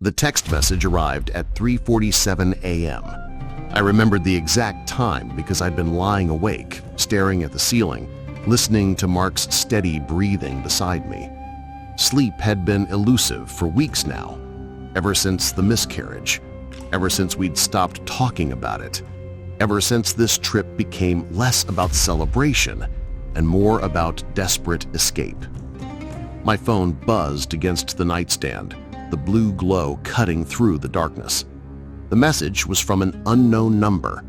The text message arrived at 3:47 a.m. I remembered the exact time because I'd been lying awake, staring at the ceiling, listening to Mark's steady breathing beside me. Sleep had been elusive for weeks now, ever since the miscarriage, ever since we'd stopped talking about it, ever since this trip became less about celebration and more about desperate escape. My phone buzzed against the nightstand, the blue glow cutting through the darkness. The message was from an unknown number.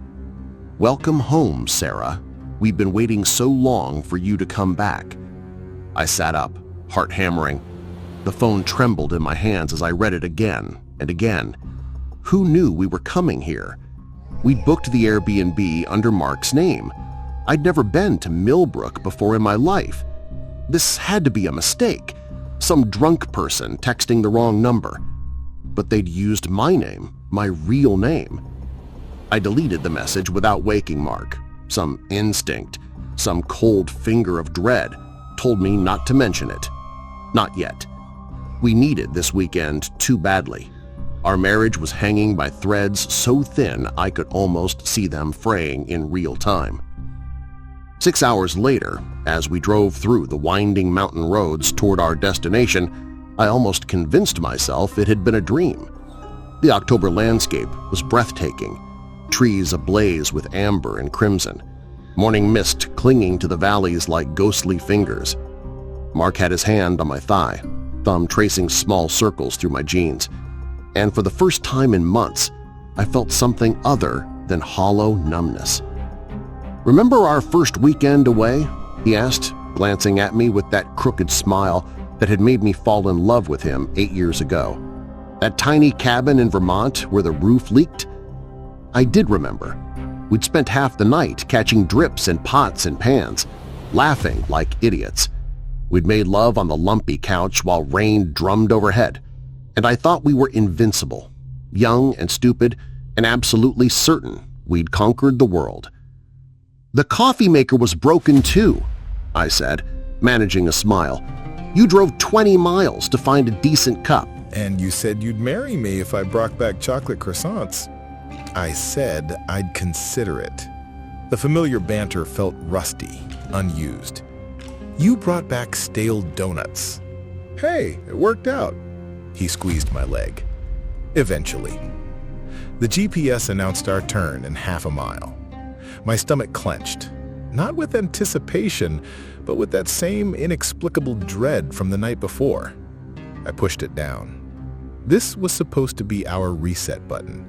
"Welcome home, Sarah. We've been waiting so long for you to come back." I sat up, heart hammering. The phone trembled in my hands as I read it again and again. Who knew we were coming here? We'd booked the Airbnb under Mark's name. I'd never been to Millbrook before in my life. This had to be a mistake, some drunk person texting the wrong number. But they'd used my name, my real name. I deleted the message without waking Mark. Some instinct, some cold finger of dread told me not to mention it. Not yet. We needed this weekend too badly. Our marriage was hanging by threads so thin I could almost see them fraying in real time. 6 hours later, as we drove through the winding mountain roads toward our destination, I almost convinced myself it had been a dream. The October landscape was breathtaking, trees ablaze with amber and crimson, morning mist clinging to the valleys like ghostly fingers. Mark had his hand on my thigh, thumb tracing small circles through my jeans, and for the first time in months, I felt something other than hollow numbness. "Remember our first weekend away?" he asked, glancing at me with that crooked smile that had made me fall in love with him 8 years ago. "That tiny cabin in Vermont where the roof leaked?" I did remember. We'd spent half the night catching drips in pots and pans, laughing like idiots. We'd made love on the lumpy couch while rain drummed overhead, and I thought we were invincible, young and stupid, and absolutely certain we'd conquered the world. "The coffee maker was broken too," I said, managing a smile. "You drove 20 miles to find a decent cup." "And you said you'd marry me if I brought back chocolate croissants." I said I'd consider it. The familiar banter felt rusty, unused. "You brought back stale donuts." "Hey, it worked out." He squeezed my leg. Eventually. The GPS announced our turn in half a mile. My stomach clenched, not with anticipation, but with that same inexplicable dread from the night before. I pushed it down. This was supposed to be our reset button,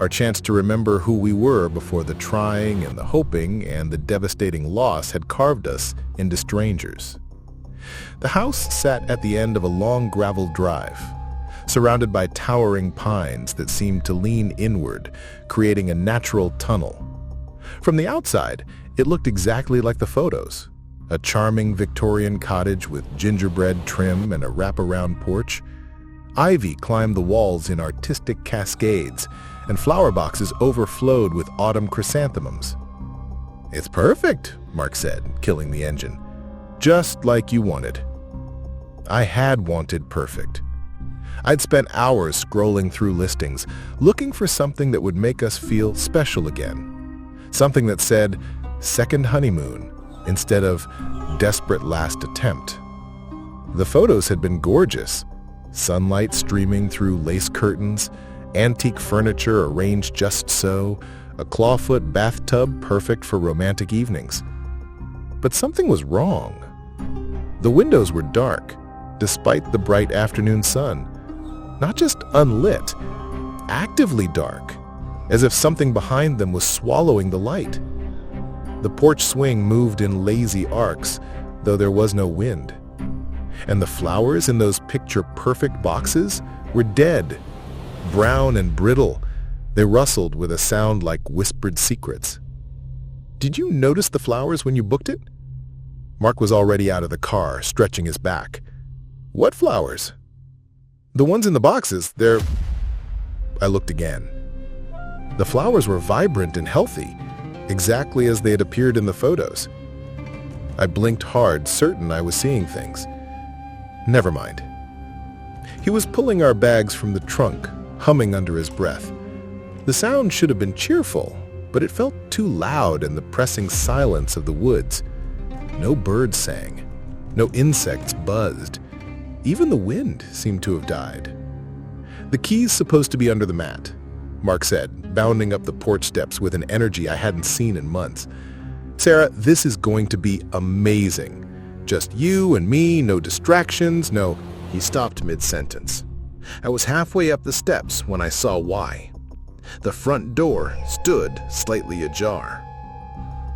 our chance to remember who we were before the trying and the hoping and the devastating loss had carved us into strangers. The house sat at the end of a long gravel drive, surrounded by towering pines that seemed to lean inward, creating a natural tunnel. From the outside, it looked exactly like the photos. A charming Victorian cottage with gingerbread trim and a wraparound porch. Ivy climbed the walls in artistic cascades, and flower boxes overflowed with autumn chrysanthemums. "It's perfect," Mark said, killing the engine. "Just like you wanted." I had wanted perfect. I'd spent hours scrolling through listings, looking for something that would make us feel special again. Something that said, "Second honeymoon," instead of "desperate last attempt." The photos had been gorgeous. Sunlight streaming through lace curtains, antique furniture arranged just so, a clawfoot bathtub perfect for romantic evenings. But something was wrong. The windows were dark, despite the bright afternoon sun. Not just unlit, actively dark, as if something behind them was swallowing the light. The porch swing moved in lazy arcs, though there was no wind. And the flowers in those picture-perfect boxes were dead, brown and brittle. They rustled with a sound like whispered secrets. "Did you notice the flowers when you booked it?" Mark was already out of the car, stretching his back. "What flowers?" "The ones in the boxes, they're..." I looked again. The flowers were vibrant and healthy, exactly as they had appeared in the photos. I blinked hard, certain I was seeing things. Never mind. He was pulling our bags from the trunk, humming under his breath. The sound should have been cheerful, but it felt too loud in the pressing silence of the woods. No birds sang. No insects buzzed. Even the wind seemed to have died. "The key's supposed to be under the mat," Mark said, bounding up the porch steps with an energy I hadn't seen in months. "Sarah, this is going to be amazing. Just you and me, no distractions, no—" He stopped mid-sentence. I was halfway up the steps when I saw why. The front door stood slightly ajar.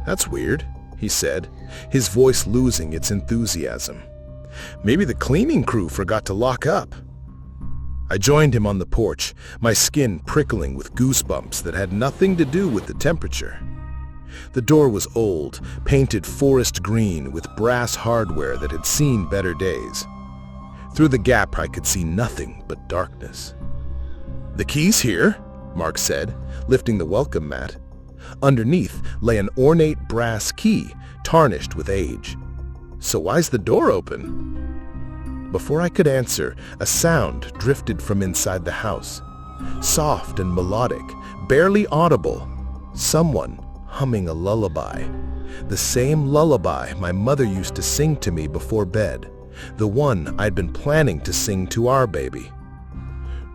"That's weird," he said, his voice losing its enthusiasm. "Maybe the cleaning crew forgot to lock up." I joined him on the porch, my skin prickling with goosebumps that had nothing to do with the temperature. The door was old, painted forest green with brass hardware that had seen better days. Through the gap I could see nothing but darkness. "The key's here," Mark said, lifting the welcome mat. Underneath lay an ornate brass key, tarnished with age. "So why's the door open?" Before I could answer, a sound drifted from inside the house. Soft and melodic, barely audible. Someone humming a lullaby. The same lullaby my mother used to sing to me before bed. The one I'd been planning to sing to our baby.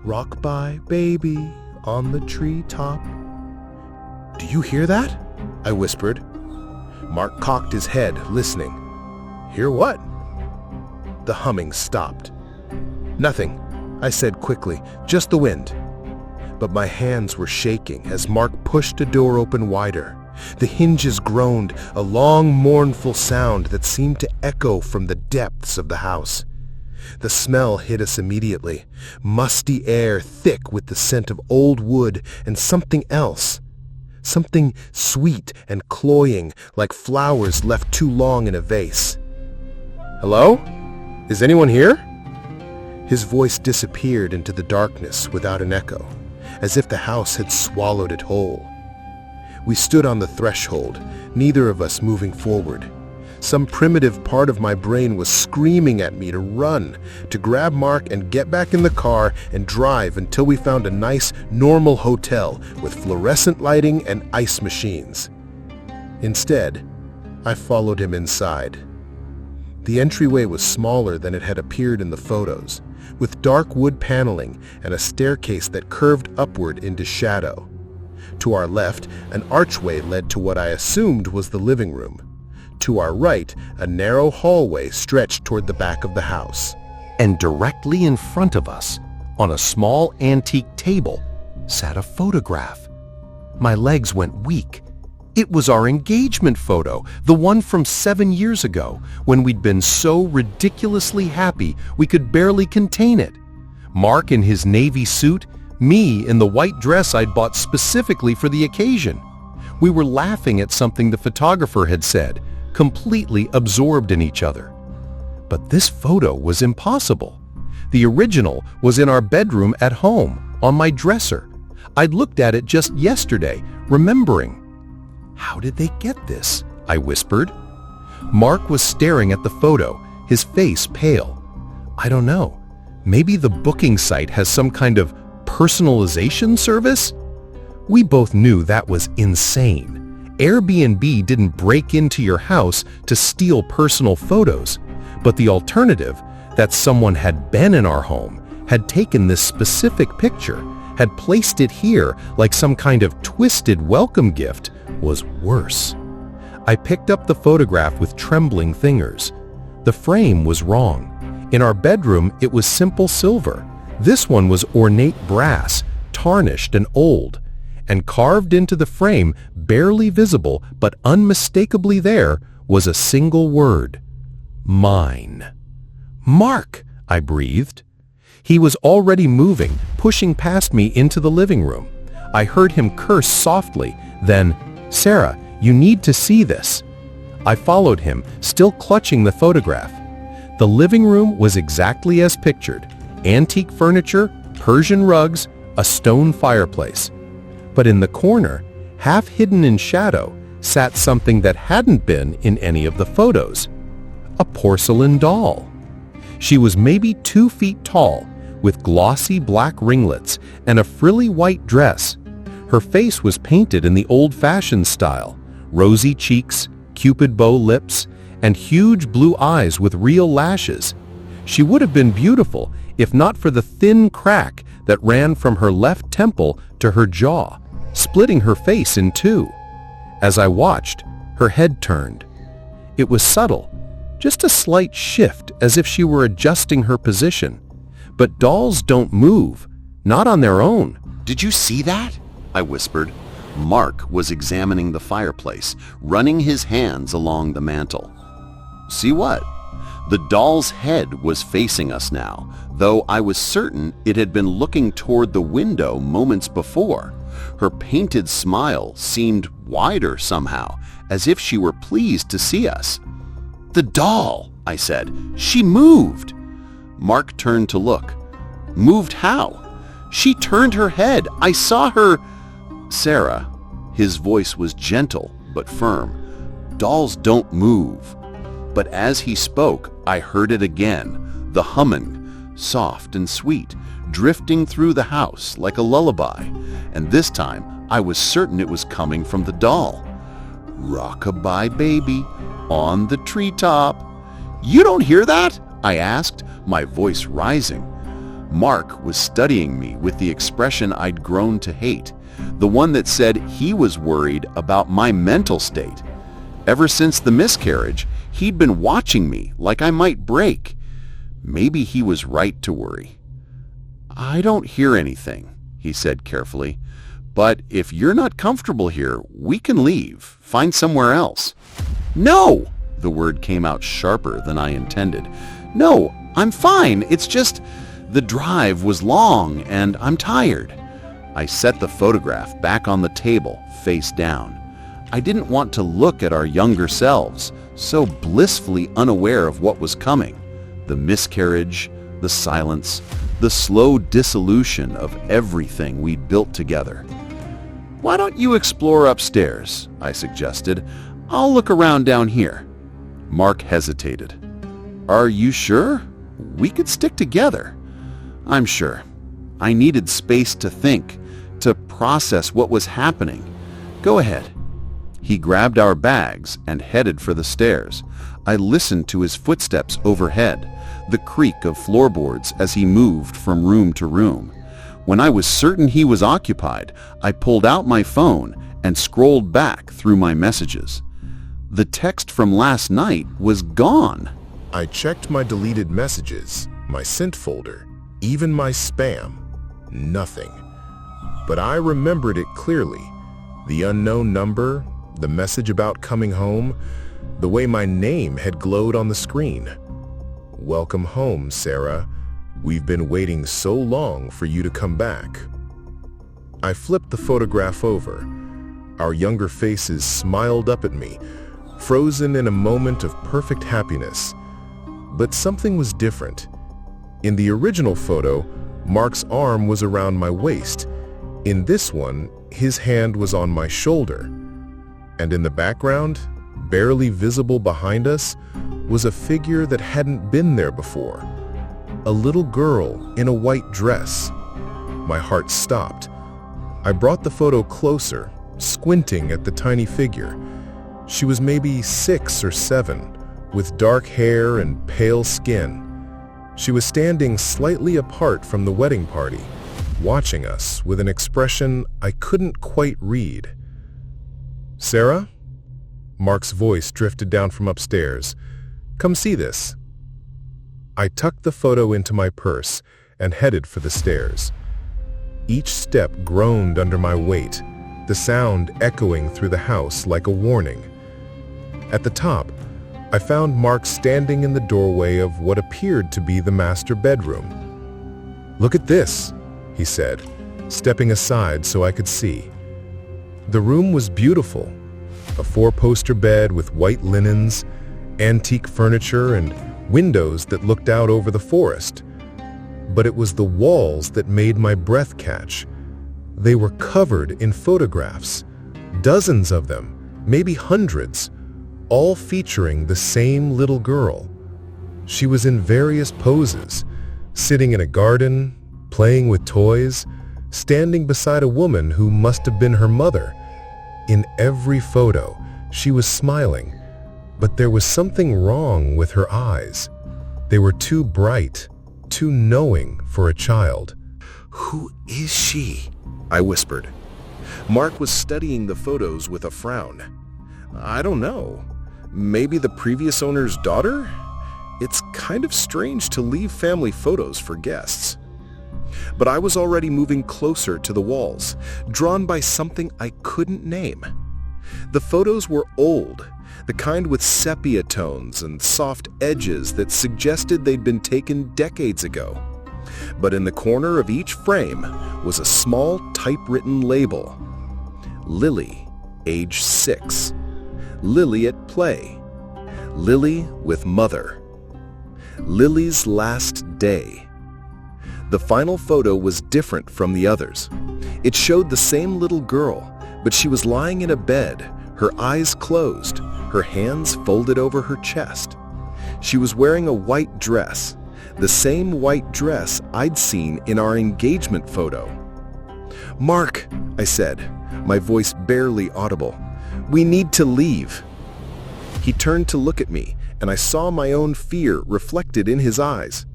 "Rock-by, baby, on the treetop." "Do you hear that?" I whispered. Mark cocked his head, listening. "Hear what?" The humming stopped. "Nothing," I said quickly, "just the wind." But my hands were shaking as Mark pushed the door open wider. The hinges groaned, a long, mournful sound that seemed to echo from the depths of the house. The smell hit us immediately, musty air thick with the scent of old wood and something else. Something sweet and cloying, like flowers left too long in a vase. "Hello? Is anyone here?" His voice disappeared into the darkness without an echo, as if the house had swallowed it whole. We stood on the threshold, neither of us moving forward. Some primitive part of my brain was screaming at me to run, to grab Mark and get back in the car and drive until we found a nice, normal hotel with fluorescent lighting and ice machines. Instead, I followed him inside. The entryway was smaller than it had appeared in the photos, with dark wood paneling and a staircase that curved upward into shadow. To our left, an archway led to what I assumed was the living room. To our right, a narrow hallway stretched toward the back of the house. And directly in front of us, on a small antique table, sat a photograph. My legs went weak. It was our engagement photo, the one from 7 years ago, when we'd been so ridiculously happy we could barely contain it. Mark in his navy suit, me in the white dress I'd bought specifically for the occasion. We were laughing at something the photographer had said, completely absorbed in each other. But this photo was impossible. The original was in our bedroom at home, on my dresser. I'd looked at it just yesterday, remembering. "How did they get this?" I whispered. Mark was staring at the photo, his face pale. "I don't know. Maybe the booking site has some kind of personalization service?" We both knew that was insane. Airbnb didn't break into your house to steal personal photos, but the alternative, that someone had been in our home, had taken this specific picture, had placed it here like some kind of twisted welcome gift, was worse. I picked up the photograph with trembling fingers. The frame was wrong. In our bedroom, it was simple silver. This one was ornate brass, tarnished and old, and carved into the frame, barely visible but unmistakably there, was a single word: mine. "Mark!" I breathed. He was already moving, pushing past me into the living room. I heard him curse softly, then, "Sarah, you need to see this." I followed him, still clutching the photograph. The living room was exactly as pictured: antique furniture, Persian rugs, a stone fireplace. But in the corner, half hidden in shadow, sat something that hadn't been in any of the photos: a porcelain doll. She was maybe 2 feet tall, with glossy black ringlets and a frilly white dress. Her face was painted in the old-fashioned style, rosy cheeks, cupid bow lips, and huge blue eyes with real lashes. She would have been beautiful if not for the thin crack that ran from her left temple to her jaw, splitting her face in two. As I watched, her head turned. It was subtle, just a slight shift as if she were adjusting her position. But dolls don't move, not on their own. "Did you see that?" I whispered. Mark was examining the fireplace, running his hands along the mantel. "See what?" The doll's head was facing us now, though I was certain it had been looking toward the window moments before. Her painted smile seemed wider somehow, as if she were pleased to see us. "The doll," I said. "She moved." Mark turned to look. "Moved how?" "She turned her head. I saw her." "Sarah," his voice was gentle but firm, "dolls don't move." But as he spoke, I heard it again, the humming, soft and sweet, drifting through the house like a lullaby, and this time I was certain it was coming from the doll. "Rock-a-bye baby, on the treetop." "You don't hear that?" I asked, my voice rising. Mark was studying me with the expression I'd grown to hate, the one that said he was worried about my mental state. Ever since the miscarriage, he'd been watching me like I might break. Maybe he was right to worry. "I don't hear anything," he said carefully. "But if you're not comfortable here, we can leave, find somewhere else." "No!" The word came out sharper than I intended. "No, I'm fine. It's just the drive was long and I'm tired." I set the photograph back on the table, face down. I didn't want to look at our younger selves, so blissfully unaware of what was coming. The miscarriage, the silence, the slow dissolution of everything we'd built together. "Why don't you explore upstairs?" I suggested. "I'll look around down here." Mark hesitated. "Are you sure? We could stick together." "I'm sure. I needed space to think, to process what was happening. Go ahead." He grabbed our bags and headed for the stairs. I listened to his footsteps overhead, the creak of floorboards as he moved from room to room. When I was certain he was occupied, I pulled out my phone and scrolled back through my messages. The text from last night was gone. I checked my deleted messages, my sent folder, even my spam. Nothing. But I remembered it clearly. The unknown number, the message about coming home, the way my name had glowed on the screen. "Welcome home, Sarah. We've been waiting so long for you to come back." I flipped the photograph over. Our younger faces smiled up at me, frozen in a moment of perfect happiness. But something was different. In the original photo, Mark's arm was around my waist. In this one, his hand was on my shoulder. And in the background, barely visible behind us, was a figure that hadn't been there before. A little girl in a white dress. My heart stopped. I brought the photo closer, squinting at the tiny figure. She was maybe 6 or 7, with dark hair and pale skin. She was standing slightly apart from the wedding party, watching us with an expression I couldn't quite read. "Sarah?" Mark's voice drifted down from upstairs. "Come see this." I tucked the photo into my purse and headed for the stairs. Each step groaned under my weight, the sound echoing through the house like a warning. At the top, I found Mark standing in the doorway of what appeared to be the master bedroom. "Look at this," he said, stepping aside so I could see. The room was beautiful. A 4-poster bed with white linens, antique furniture, and windows that looked out over the forest. But it was the walls that made my breath catch. They were covered in photographs, dozens of them, maybe hundreds, all featuring the same little girl. She was in various poses, Sitting in a garden, playing with toys, standing beside a woman who must have been her mother. In every photo, she was smiling, but there was something wrong with her eyes. They were too bright, too knowing for a child. "Who is she?" I whispered. Mark was studying the photos with a frown. "I don't know. Maybe the previous owner's daughter? It's kind of strange to leave family photos for guests." But I was already moving closer to the walls, drawn by something I couldn't name. The photos were old, the kind with sepia tones and soft edges that suggested they'd been taken decades ago. But in the corner of each frame was a small typewritten label. Lily, age 6. Lily at play. Lily with mother. Lily's last day. The final photo was different from the others. It showed the same little girl, but she was lying in a bed, her eyes closed, her hands folded over her chest. She was wearing a white dress, the same white dress I'd seen in our engagement photo. "Mark," I said, my voice barely audible, "we need to leave." He turned to look at me, and I saw my own fear reflected in his eyes.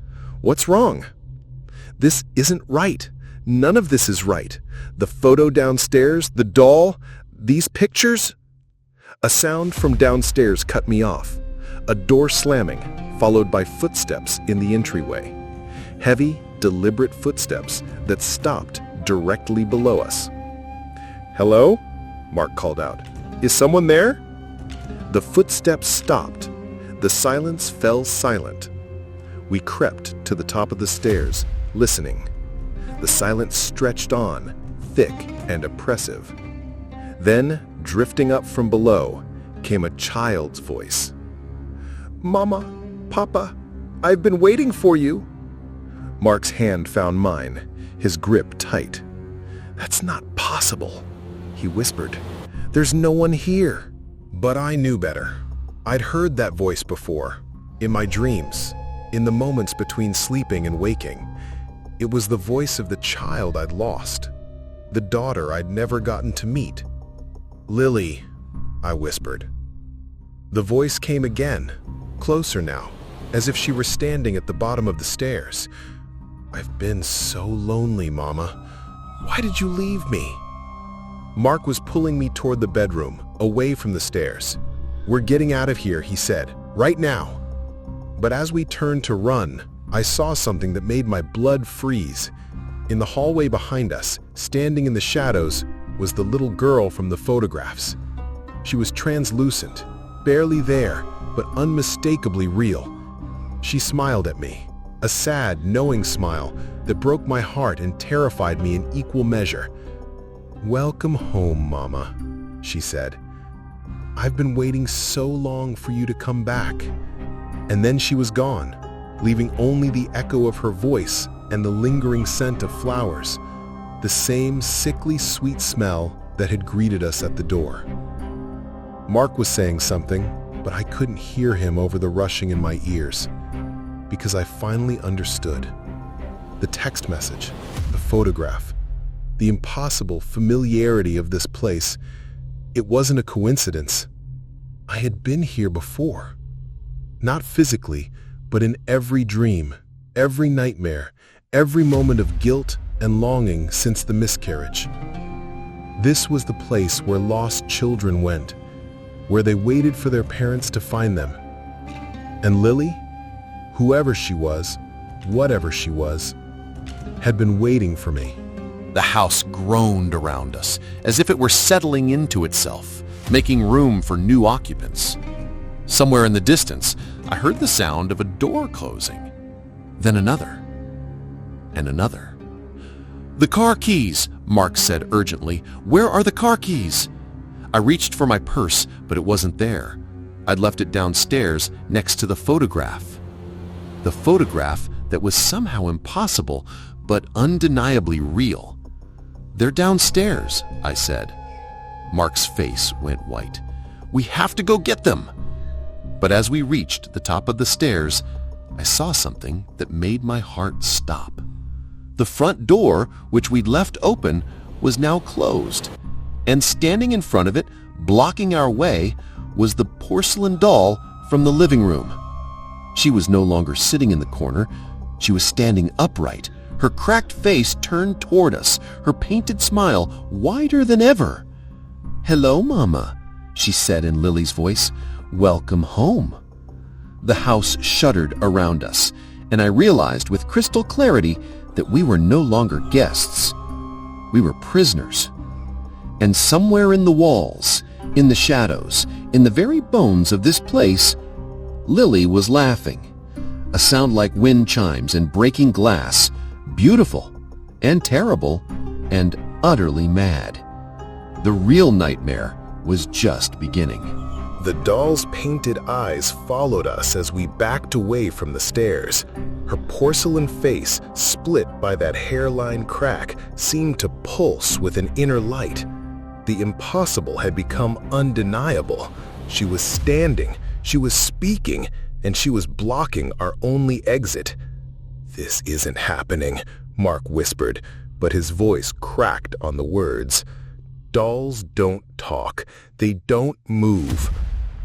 "What's wrong?" "This isn't right. None of this is right. The photo downstairs, the doll, these pictures." A sound from downstairs cut me off. A door slamming, followed by footsteps in the entryway. Heavy, deliberate footsteps that stopped directly below us. "Hello?" Mark called out. "Is someone there?" The footsteps stopped. The silence fell silent. We crept to the top of the stairs, listening. The silence stretched on, thick and oppressive. Then, drifting up from below, came a child's voice. "Mama, Papa, I've been waiting for you." Mark's hand found mine, his grip tight. "That's not possible," he whispered. "There's no one here." But I knew better. I'd heard that voice before, in my dreams, in the moments between sleeping and waking. It was the voice of the child I'd lost, the daughter I'd never gotten to meet. "Lily," I whispered. The voice came again, closer now, as if she were standing at the bottom of the stairs. "I've been so lonely, Mama. Why did you leave me?" Mark was pulling me toward the bedroom, away from the stairs. "We're getting out of here," he said, "right now." But as we turned to run, I saw something that made my blood freeze. In the hallway behind us, standing in the shadows, was the little girl from the photographs. She was translucent, barely there, but unmistakably real. She smiled at me, a sad, knowing smile that broke my heart and terrified me in equal measure. "Welcome home, Mama," she said. "I've been waiting so long for you to come back." And then she was gone, leaving only the echo of her voice and the lingering scent of flowers, the same sickly sweet smell that had greeted us at the door. Mark was saying something, but I couldn't hear him over the rushing in my ears, because I finally understood. The text message, the photograph, the impossible familiarity of this place. It wasn't a coincidence. I had been here before. Not physically, but in every dream, every nightmare, every moment of guilt and longing since the miscarriage. This was the place where lost children went, where they waited for their parents to find them. And Lily, whoever she was, whatever she was, had been waiting for me. The house groaned around us, as if it were settling into itself, making room for new occupants. Somewhere in the distance, I heard the sound of a door closing, then another, and another. "The car keys," Mark said urgently. "Where are the car keys?" I reached for my purse, but it wasn't there. I'd left it downstairs next to the photograph. The photograph that was somehow impossible, but undeniably real. "They're downstairs," I said. Mark's face went white. "We have to go get them." But as we reached the top of the stairs, I saw something that made my heart stop. The front door, which we'd left open, was now closed, and standing in front of it, blocking our way, was the porcelain doll from the living room. She was no longer sitting in the corner. She was standing upright, her cracked face turned toward us, her painted smile wider than ever. "Hello, Mama," she said in Lily's voice. "Welcome home." The house shuddered around us, and I realized with crystal clarity that we were no longer guests. We were prisoners. And somewhere in the walls, in the shadows, in the very bones of this place, Lily was laughing. A sound like wind chimes and breaking glass, beautiful and terrible and utterly mad. The real nightmare was just beginning. The doll's painted eyes followed us as we backed away from the stairs. Her porcelain face, split by that hairline crack, seemed to pulse with an inner light. The impossible had become undeniable. She was standing, she was speaking, and she was blocking our only exit. "This isn't happening," Mark whispered, but his voice cracked on the words. "Dolls don't talk. They don't move."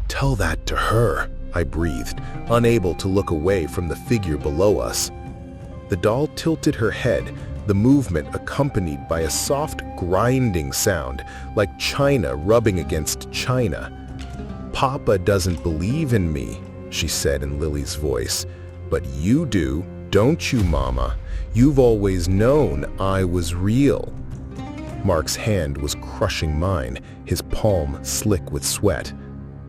"Tell that to her," I breathed, unable to look away from the figure below us. The doll tilted her head, the movement accompanied by a soft grinding sound, like china rubbing against china. "Papa doesn't believe in me," she said in Lily's voice. "But you do, don't you, Mama? You've always known I was real." Mark's hand was crushing mine, his palm slick with sweat.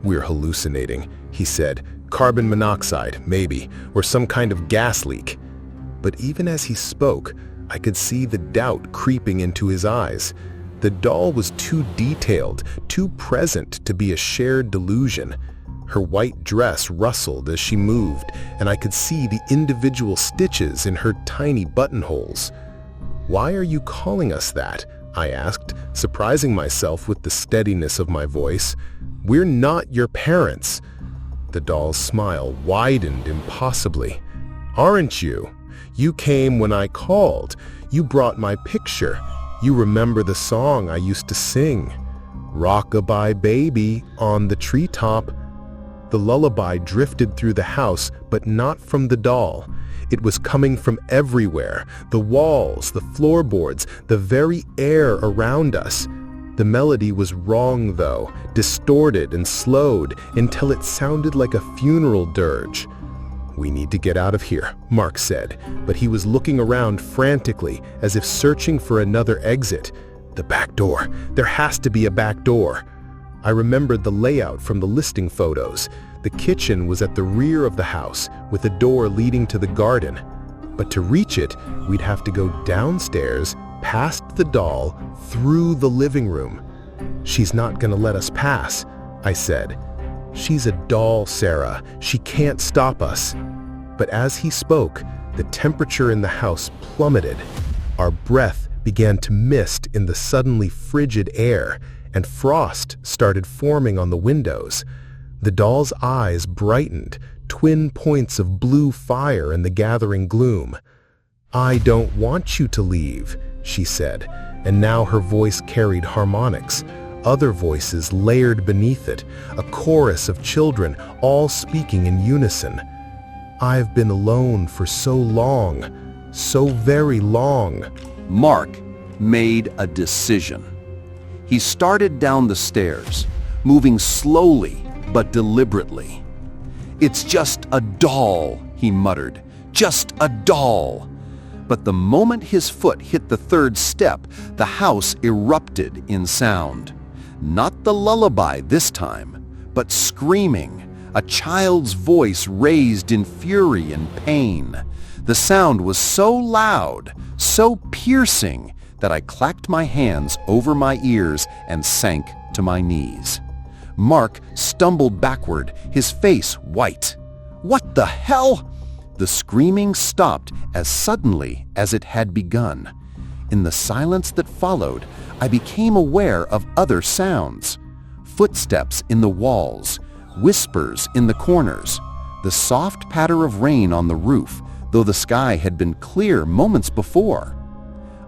"We're hallucinating," he said. "Carbon monoxide, maybe, or some kind of gas leak." But even as he spoke, I could see the doubt creeping into his eyes. The doll was too detailed, too present to be a shared delusion. Her white dress rustled as she moved, and I could see the individual stitches in her tiny buttonholes. "Why are you calling us that?" I asked, surprising myself with the steadiness of my voice. "We're not your parents." The doll's smile widened impossibly. "Aren't you? You came when I called. You brought my picture. You remember the song I used to sing. Rock-a-bye baby on the treetop." The lullaby drifted through the house, but not from the doll. It was coming from everywhere, the walls, the floorboards, the very air around us. The melody was wrong, though, distorted and slowed until it sounded like a funeral dirge. "We need to get out of here," Mark said, but he was looking around frantically, as if searching for another exit. "The back door. There has to be a back door." I remembered the layout from the listing photos. The kitchen was at the rear of the house, with a door leading to the garden. But to reach it, we'd have to go downstairs, past the doll, through the living room. "She's not gonna let us pass," I said. "She's a doll, Sarah. She can't stop us." But as he spoke, the temperature in the house plummeted. Our breath began to mist in the suddenly frigid air, and frost started forming on the windows. The doll's eyes brightened, twin points of blue fire in the gathering gloom. "I don't want you to leave," she said, and now her voice carried harmonics. Other voices layered beneath it, a chorus of children, all speaking in unison. "I've been alone for so long, so very long." Mark made a decision. He started down the stairs, moving slowly but deliberately. "It's just a doll," he muttered. "Just a doll." But the moment his foot hit the third step, the house erupted in sound. Not the lullaby this time, but screaming, a child's voice raised in fury and pain. The sound was so loud, so piercing, that I clacked my hands over my ears and sank to my knees. Mark stumbled backward, his face white. "What the hell?" The screaming stopped as suddenly as it had begun. In the silence that followed, I became aware of other sounds. Footsteps in the walls, whispers in the corners, the soft patter of rain on the roof, though the sky had been clear moments before.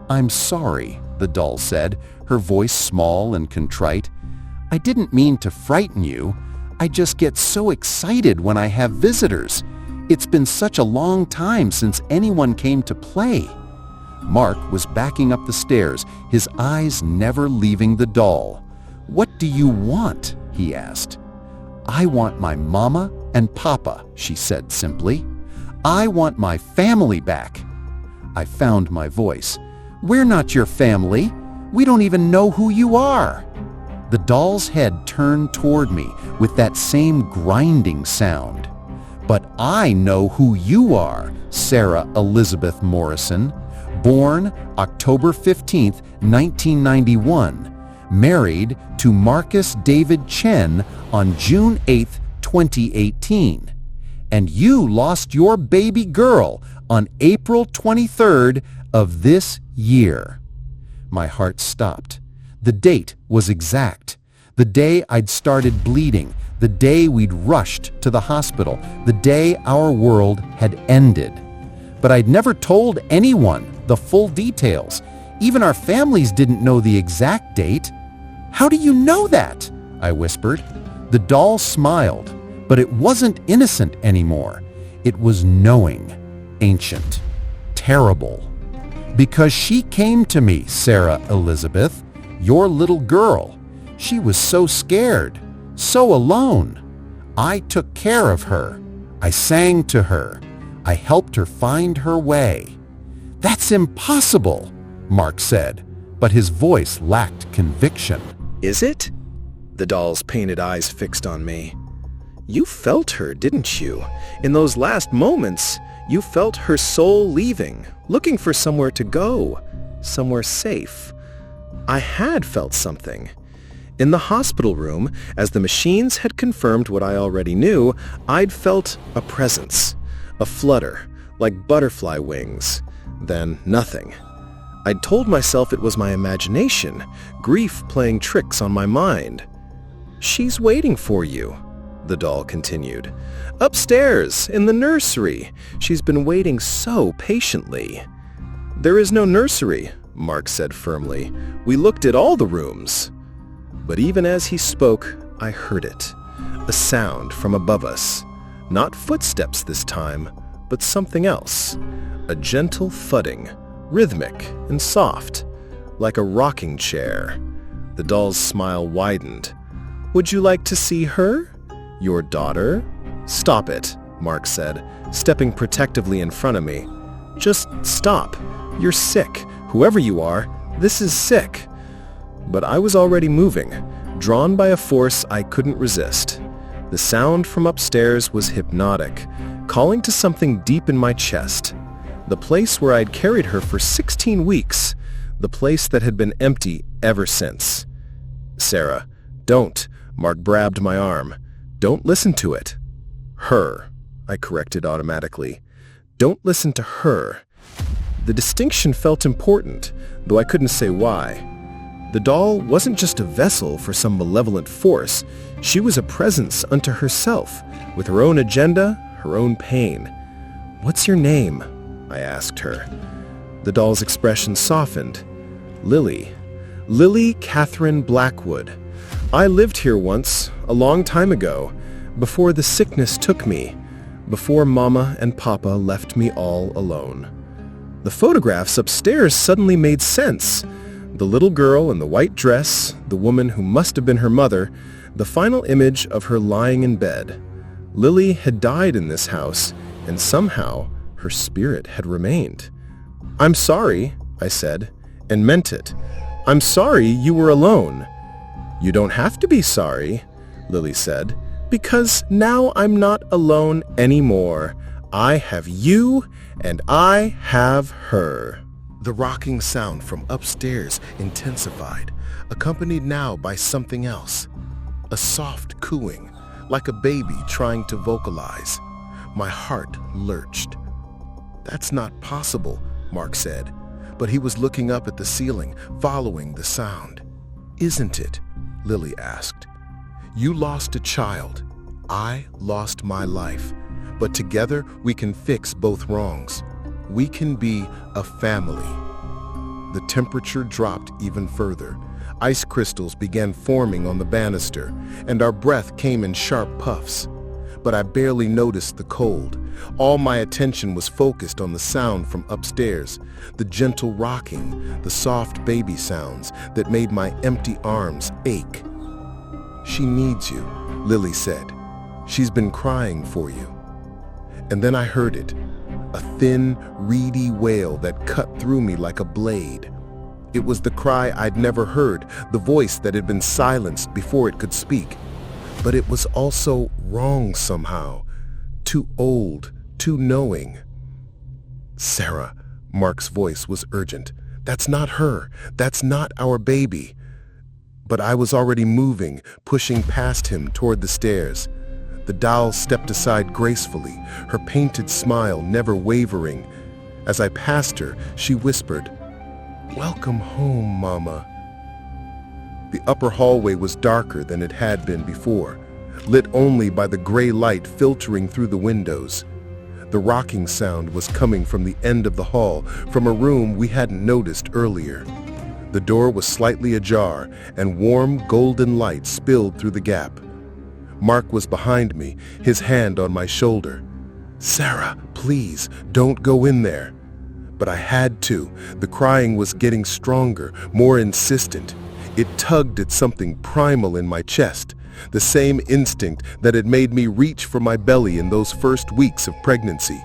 "I'm sorry," the doll said, her voice small and contrite. "I didn't mean to frighten you. I just get so excited when I have visitors. It's been such a long time since anyone came to play." Mark was backing up the stairs, his eyes never leaving the doll. "What do you want?" he asked. "I want my mama and papa," she said simply. "I want my family back." I found my voice. "We're not your family. We don't even know who you are." The doll's head turned toward me with that same grinding sound. "But I know who you are, Sarah Elizabeth Morrison. Born October 15th, 1991. Married to Marcus David Chen on June 8th, 2018. And you lost your baby girl on April 23rd of this year." My heart stopped. The date was exact. The day I'd started bleeding, the day we'd rushed to the hospital, the day our world had ended. But I'd never told anyone the full details. Even our families didn't know the exact date. "How do you know that?" I whispered. The doll smiled, but it wasn't innocent anymore. It was knowing, ancient, terrible. "Because she came to me, Sarah Elizabeth, your little girl. She was so scared, so alone. I took care of her. I sang to her. I helped her find her way." "That's impossible," Mark said, but his voice lacked conviction. Is it? The doll's painted eyes fixed on me. "You felt her, didn't you? In those last moments, you felt her soul leaving, looking for somewhere to go, somewhere safe. I had felt something. In the hospital room, as the machines had confirmed what I already knew, I'd felt a presence, a flutter, like butterfly wings. Then nothing. I'd told myself it was my imagination, grief playing tricks on my mind. "She's waiting for you," the doll continued. "Upstairs, in the nursery. She's been waiting so patiently." "There is no nursery," Mark said firmly. "We looked at all the rooms." But even as he spoke, I heard it. A sound from above us. Not footsteps this time, but something else. A gentle thudding, rhythmic and soft, like a rocking chair. The doll's smile widened. "Would you like to see her? Your daughter?" "Stop it," Mark said, stepping protectively in front of me. "Just stop. You're sick. Whoever you are, this is sick." But I was already moving, drawn by a force I couldn't resist. The sound from upstairs was hypnotic, calling to something deep in my chest. The place where I'd carried her for 16 weeks, the place that had been empty ever since. "Sarah, don't," Mark grabbed my arm. "Don't listen to it." "Her," I corrected automatically. "Don't listen to her." The distinction felt important, though I couldn't say why. The doll wasn't just a vessel for some malevolent force. She was a presence unto herself, with her own agenda, her own pain. "What's your name?" I asked her. The doll's expression softened. "Lily. Lily Catherine Blackwood. I lived here once, a long time ago, before the sickness took me, before Mama and Papa left me all alone." The photographs upstairs suddenly made sense. The little girl in the white dress, the woman who must have been her mother, the final image of her lying in bed. Lily had died in this house, and somehow her spirit had remained. "I'm sorry," I said, and meant it. "I'm sorry you were alone." "You don't have to be sorry," Lily said, "because now I'm not alone anymore. I have you, and I have her." The rocking sound from upstairs intensified, accompanied now by something else. A soft cooing, like a baby trying to vocalize. My heart lurched. "That's not possible," Mark said, but he was looking up at the ceiling, following the sound. "Isn't it?" Lily asked. "You lost a child. I lost my life. but together we can fix both wrongs. We can be a family. The temperature dropped even further. Ice crystals began forming on the banister, and our breath came in sharp puffs. But I barely noticed the cold. All my attention was focused on the sound from upstairs, the gentle rocking, the soft baby sounds that made my empty arms ache. "She needs you," Lily said. "She's been crying for you." And then I heard it, a thin, reedy wail that cut through me like a blade. It was the cry I'd never heard, the voice that had been silenced before it could speak. But it was also wrong somehow, too old, too knowing. "Sarah," Mark's voice was urgent. "That's not her. That's not our baby." But I was already moving, pushing past him toward the stairs. The doll stepped aside gracefully, her painted smile never wavering. As I passed her, she whispered, "Welcome home, Mama." The upper hallway was darker than it had been before, lit only by the gray light filtering through the windows. The rocking sound was coming from the end of the hall, from a room we hadn't noticed earlier. The door was slightly ajar, and warm golden light spilled through the gap. Mark was behind me, his hand on my shoulder. "Sarah, please, don't go in there." But I had to. The crying was getting stronger, more insistent. It tugged at something primal in my chest, the same instinct that had made me reach for my belly in those first weeks of pregnancy,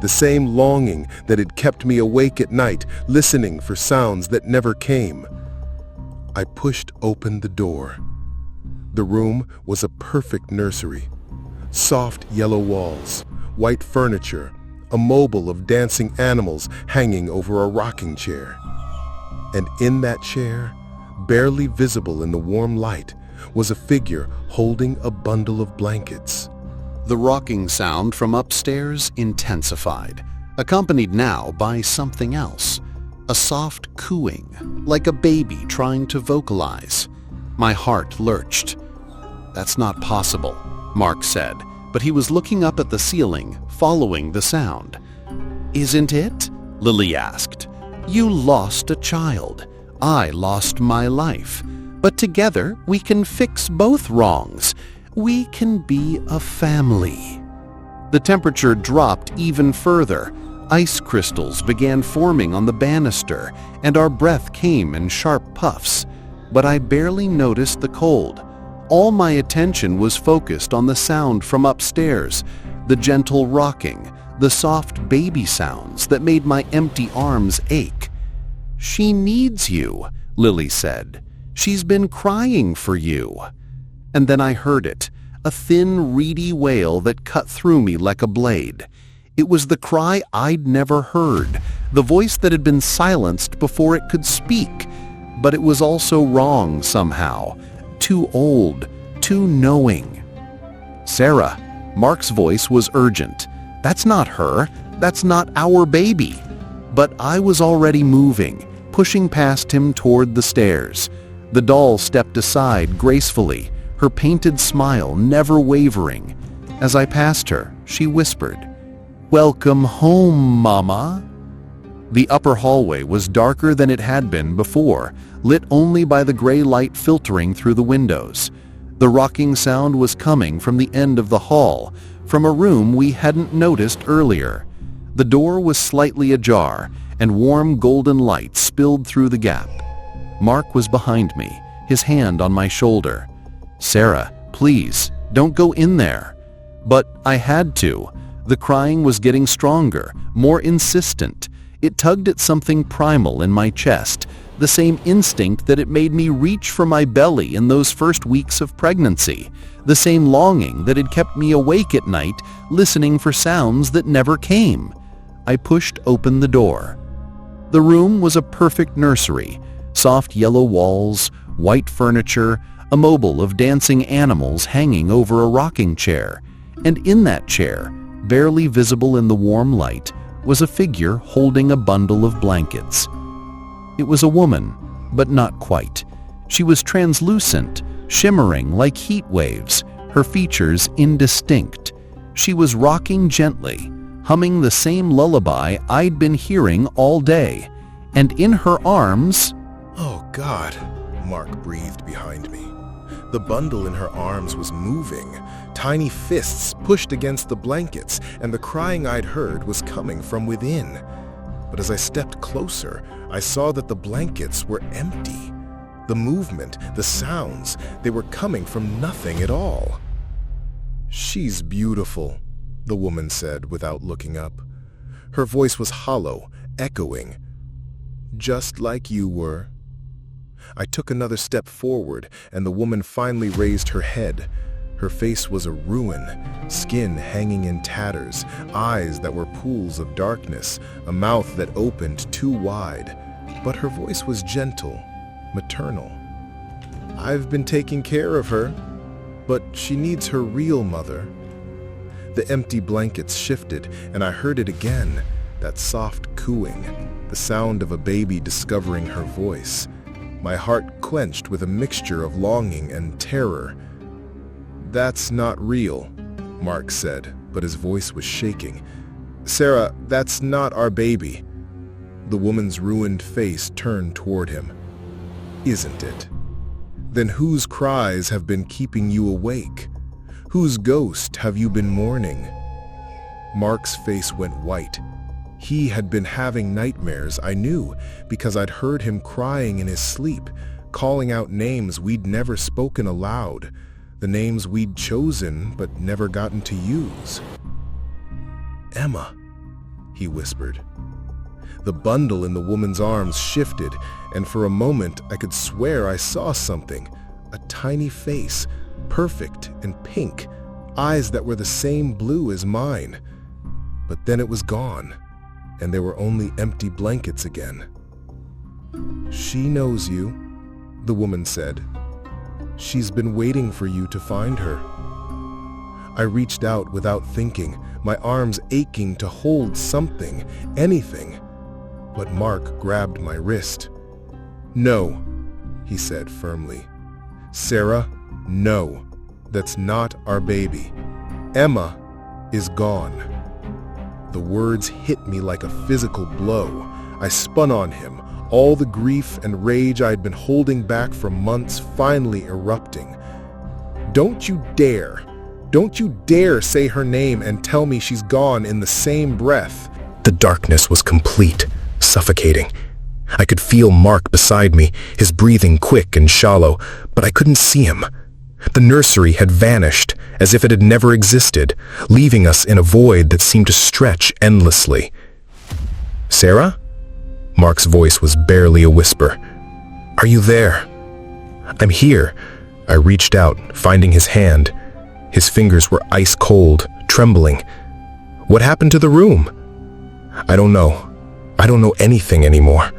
the same longing that had kept me awake at night, listening for sounds that never came. I pushed open the door. The room was a perfect nursery. Soft yellow walls, white furniture, a mobile of dancing animals hanging over a rocking chair. And in that chair, barely visible in the warm light, was a figure holding a bundle of blankets. The rocking sound from upstairs intensified, accompanied now by something else, a soft cooing, like a baby trying to vocalize. My heart lurched. "That's not possible," Mark said, but he was looking up at the ceiling, following the sound. "Isn't it?" Lily asked. "You lost a child. I lost my life. But together we can fix both wrongs. We can be a family." The temperature dropped even further. Ice crystals began forming on the banister, and our breath came in sharp puffs. But I barely noticed the cold. All my attention was focused on the sound from upstairs, the gentle rocking, the soft baby sounds that made my empty arms ache. "She needs you," Lily said. "She's been crying for you." And then I heard it, a thin, reedy wail that cut through me like a blade. It was the cry I'd never heard, the voice that had been silenced before it could speak. But it was also wrong somehow, too old, too knowing. "Sarah," Mark's voice was urgent. "That's not her. That's not our baby." But I was already moving, pushing past him toward the stairs. The doll stepped aside gracefully, her painted smile never wavering. As I passed her, she whispered, "Welcome home, Mama." The upper hallway was darker than it had been before, lit only by the gray light filtering through the windows. The rocking sound was coming from the end of the hall, from a room we hadn't noticed earlier. The door was slightly ajar, and warm golden light spilled through the gap. Mark was behind me, his hand on my shoulder. "Sarah, please, don't go in there." But I had to. The crying was getting stronger, more insistent. It tugged at something primal in my chest, the same instinct that it made me reach for my belly in those first weeks of pregnancy, the same longing that had kept me awake at night, listening for sounds that never came. I pushed open the door. The room was a perfect nursery, soft yellow walls, white furniture, a mobile of dancing animals hanging over a rocking chair, and in that chair, barely visible in the warm light, was a figure holding a bundle of blankets. It was a woman, but not quite. She was translucent, shimmering like heat waves, her features indistinct. She was rocking gently, humming the same lullaby I'd been hearing all day, and in her arms... "Oh, God," Mark breathed behind me. The bundle in her arms was moving. Tiny fists pushed against the blankets, and the crying I'd heard was coming from within. But as I stepped closer, I saw that the blankets were empty. The movement, the sounds, they were coming from nothing at all. "She's beautiful," the woman said without looking up. Her voice was hollow, echoing. "Just like you were." I took another step forward, and the woman finally raised her head. Her face was a ruin, skin hanging in tatters, eyes that were pools of darkness, a mouth that opened too wide. But her voice was gentle, maternal. "I've been taking care of her, but she needs her real mother." The empty blankets shifted, and I heard it again, that soft cooing, the sound of a baby discovering her voice. My heart quenched with a mixture of longing and terror. "That's not real," Mark said, but his voice was shaking. "Sarah, that's not our baby." The woman's ruined face turned toward him. "Isn't it? Then whose cries have been keeping you awake? Whose ghost have you been mourning?" Mark's face went white. He had been having nightmares, I knew, because I'd heard him crying in his sleep, calling out names we'd never spoken aloud, the names we'd chosen but never gotten to use. "Emma," he whispered. The bundle in the woman's arms shifted, and for a moment I could swear I saw something, a tiny face, perfect and pink, eyes that were the same blue as mine. But then it was gone, and there were only empty blankets again. "She knows you," the woman said. "She's been waiting for you to find her." I reached out without thinking, my arms aching to hold something, anything. But Mark grabbed my wrist. "No," he said firmly. "Sarah, no. That's not our baby. Emma is gone." The words hit me like a physical blow. I spun on him, all the grief and rage I'd been holding back for months finally erupting. Don't you dare say her name and tell me she's gone in the same breath." The darkness was complete, suffocating. I could feel Mark beside me, his breathing quick and shallow, but I couldn't see him. The nursery had vanished, as if it had never existed, leaving us in a void that seemed to stretch endlessly. "Sarah?" Mark's voice was barely a whisper. "Are you there?" "I'm here." I reached out, finding his hand. His fingers were ice cold, trembling. "What happened to the room?" "I don't know. I don't know anything anymore."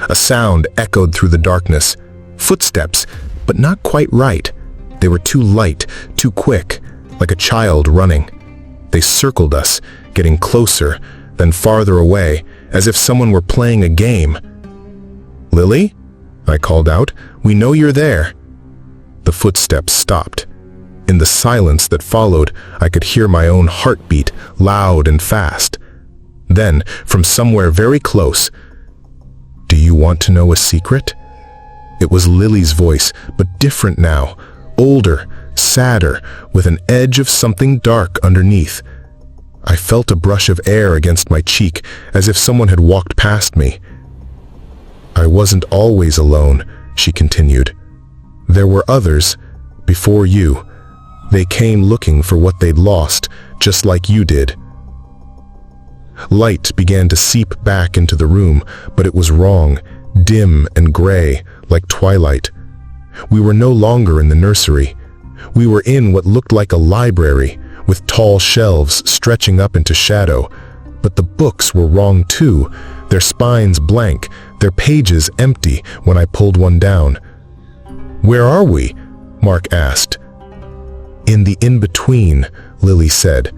A sound echoed through the darkness. Footsteps, but not quite right. They were too light, too quick, like a child running. They circled us, getting closer, then farther away, as if someone were playing a game. "Lily?" I called out. "We know you're there." The footsteps stopped. In the silence that followed, I could hear my own heartbeat, loud and fast. Then, from somewhere very close, "Do you want to know a secret?" It was Lily's voice, but different now. Older, sadder, with an edge of something dark underneath. I felt a brush of air against my cheek, as if someone had walked past me. "I wasn't always alone," she continued. "There were others, before you. They came looking for what they'd lost, just like you did." Light began to seep back into the room, but it was wrong, dim and gray, like twilight. We were no longer in the nursery. We were in what looked like a library, with tall shelves stretching up into shadow. But the books were wrong too, their spines blank, their pages empty when I pulled one down. "Where are we?" Mark asked. "In the in-between," Lily said.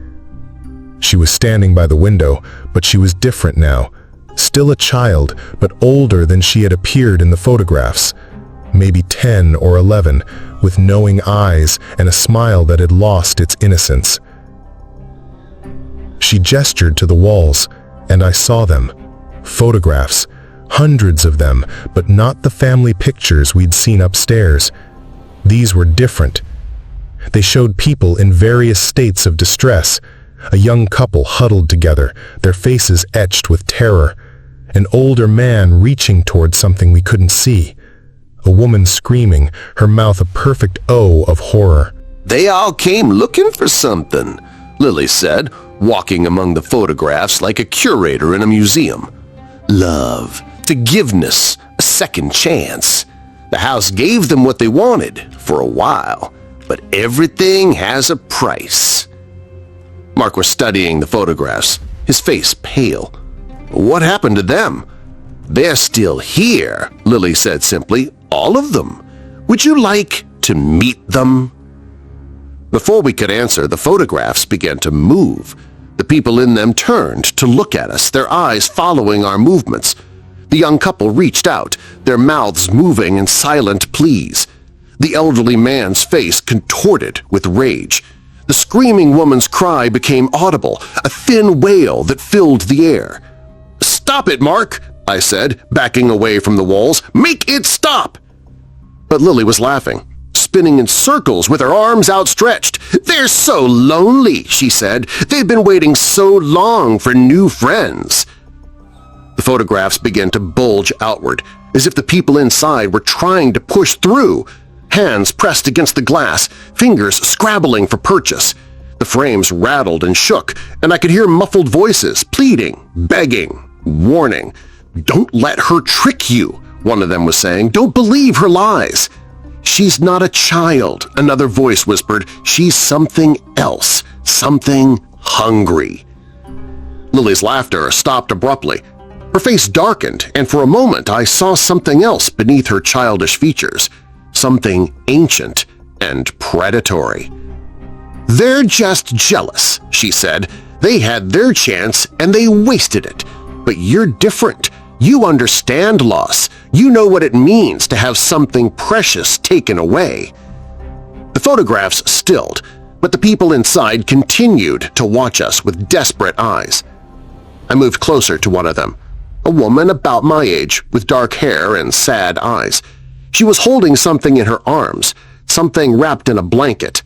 She was standing by the window, but she was different now. Still a child, but older than she had appeared in the photographs. Maybe 10 or 11, with knowing eyes and a smile that had lost its innocence. She gestured to the walls, and I saw them. Photographs, hundreds of them, but not the family pictures we'd seen upstairs. These were different. They showed people in various states of distress. A young couple huddled together, their faces etched with terror. An older man reaching toward something we couldn't see. A woman screaming, her mouth a perfect O of horror. "They all came looking for something," Lily said, walking among the photographs like a curator in a museum. "Love, forgiveness, a second chance. The house gave them what they wanted for a while, but everything has a price." Mark was studying the photographs, his face pale. "What happened to them?" "They're still here," Lily said simply. "All of them. Would you like to meet them?" Before we could answer, the photographs began to move. The people in them turned to look at us, their eyes following our movements. The young couple reached out, their mouths moving in silent pleas. The elderly man's face contorted with rage. The screaming woman's cry became audible, a thin wail that filled the air. "Stop it, Mark," I said, backing away from the walls. "Make it stop!" But Lily was laughing, spinning in circles with her arms outstretched. "They're so lonely," she said. "They've been waiting so long for new friends." The photographs began to bulge outward, as if the people inside were trying to push through. Hands pressed against the glass, fingers scrabbling for purchase. The frames rattled and shook, and I could hear muffled voices, pleading, begging, warning. "Don't let her trick you," one of them was saying. "Don't believe her lies." "She's not a child," another voice whispered. "She's something else, something hungry." Lily's laughter stopped abruptly. Her face darkened, and for a moment I saw something else beneath her childish features, something ancient and predatory. "They're just jealous," she said. "They had their chance and they wasted it. But you're different. You understand loss. You know what it means to have something precious taken away." The photographs stilled, but the people inside continued to watch us with desperate eyes. I moved closer to one of them, a woman about my age with dark hair and sad eyes. She was holding something in her arms, something wrapped in a blanket.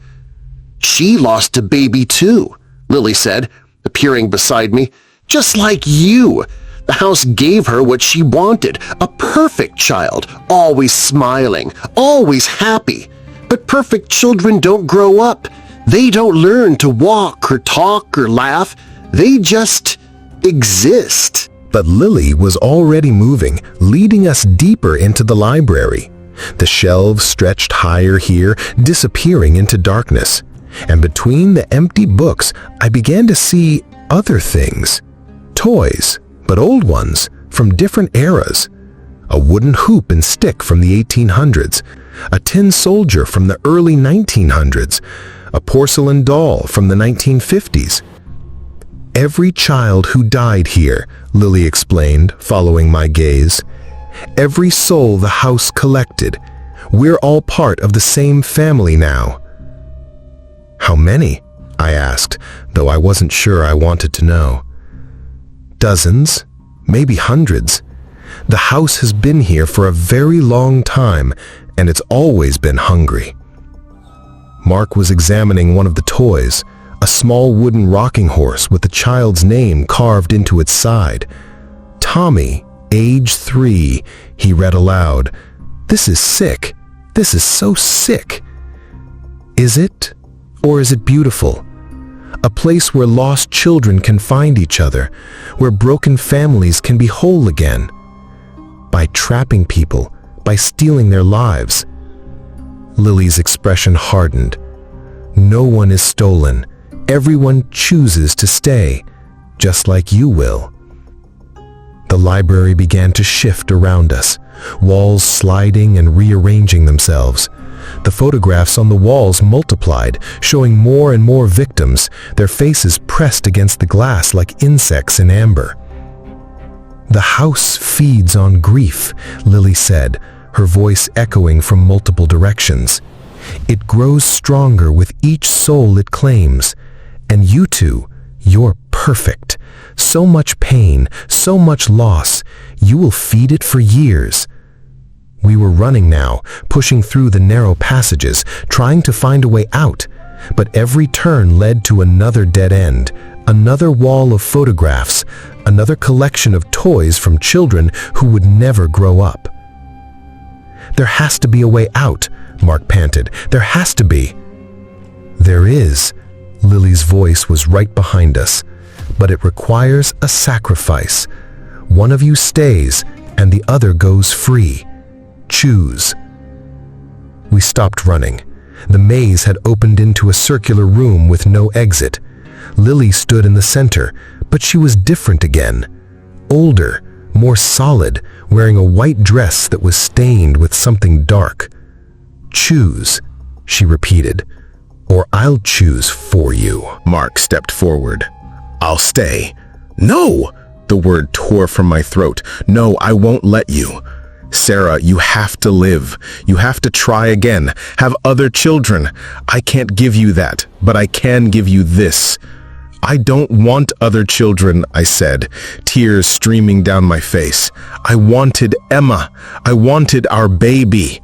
"She lost a baby too," Lily said, appearing beside me. "Just like you. The house gave her what she wanted, a perfect child, always smiling, always happy. But perfect children don't grow up. They don't learn to walk or talk or laugh. They just exist." But Lily was already moving, leading us deeper into the library. The shelves stretched higher here, disappearing into darkness. And between the empty books, I began to see other things. Toys, but old ones, from different eras. A wooden hoop and stick from the 1800s, a tin soldier from the early 1900s, a porcelain doll from the 1950s. "Every child who died here," Lily explained, following my gaze. "Every soul the house collected. We're all part of the same family now." "How many?" I asked, though I wasn't sure I wanted to know. "Dozens, maybe hundreds. The house has been here for a very long time, and it's always been hungry." Mark was examining one of the toys, a small wooden rocking horse with the child's name carved into its side. "Tommy, age 3, he read aloud. "This is sick. This is so sick." Is it? Or is it beautiful? A place where lost children can find each other, where broken families can be whole again. By trapping people, by stealing their lives. Lily's expression hardened. "No one is stolen. Everyone chooses to stay, just like you will." The library began to shift around us, walls sliding and rearranging themselves. The photographs on the walls multiplied, showing more and more victims, their faces pressed against the glass like insects in amber. "The house feeds on grief," Lily said, her voice echoing from multiple directions. "It grows stronger with each soul it claims. And you two, you're perfect. So much pain, so much loss. You will feed it for years. We were running now, pushing through the narrow passages, trying to find a way out. But every turn led to another dead end, another wall of photographs, another collection of toys from children who would never grow up. There has to be a way out, Mark panted. There has to be. There is. Lily's voice was right behind us. But it requires a sacrifice. One of you stays, and the other goes free. Choose. We stopped running. The maze had opened into a circular room with no exit. Lily stood in the center, but she was different again. Older, more solid, wearing a white dress that was stained with something dark. Choose, she repeated, or I'll choose for you. Mark stepped forward. I'll stay. No! The word tore from my throat. No, I won't let you. Sarah, you have to live. You have to try again. Have other children. I can't give you that, but I can give you this. I don't want other children, I said, tears streaming down my face. I wanted Emma. I wanted our baby.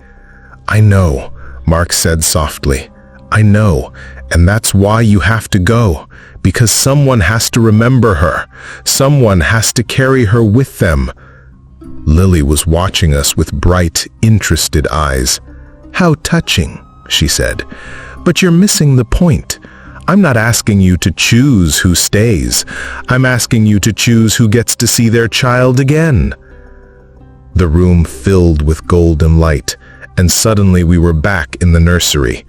I know, Mark said softly. I know, and that's why you have to go, because someone has to remember her. Someone has to carry her with them. Lily was watching us with bright, interested eyes. How touching, she said. But you're missing the point. I'm not asking you to choose who stays. I'm asking you to choose who gets to see their child again. The room filled with golden light, and suddenly we were back in the nursery.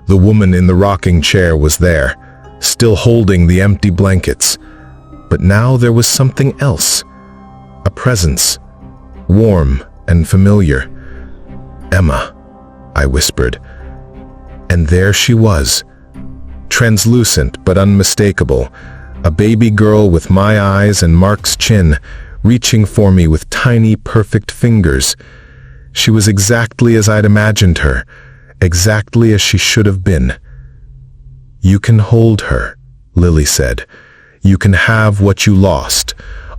The woman in the rocking chair was there, still holding the empty blankets. But now there was something else. A presence, warm and familiar. Emma, I whispered. And there she was, translucent but unmistakable, a baby girl with my eyes and Mark's chin, reaching for me with tiny, perfect fingers. She was exactly as I'd imagined her, exactly as she should have been. You can hold her, Lily said. You can have what you lost.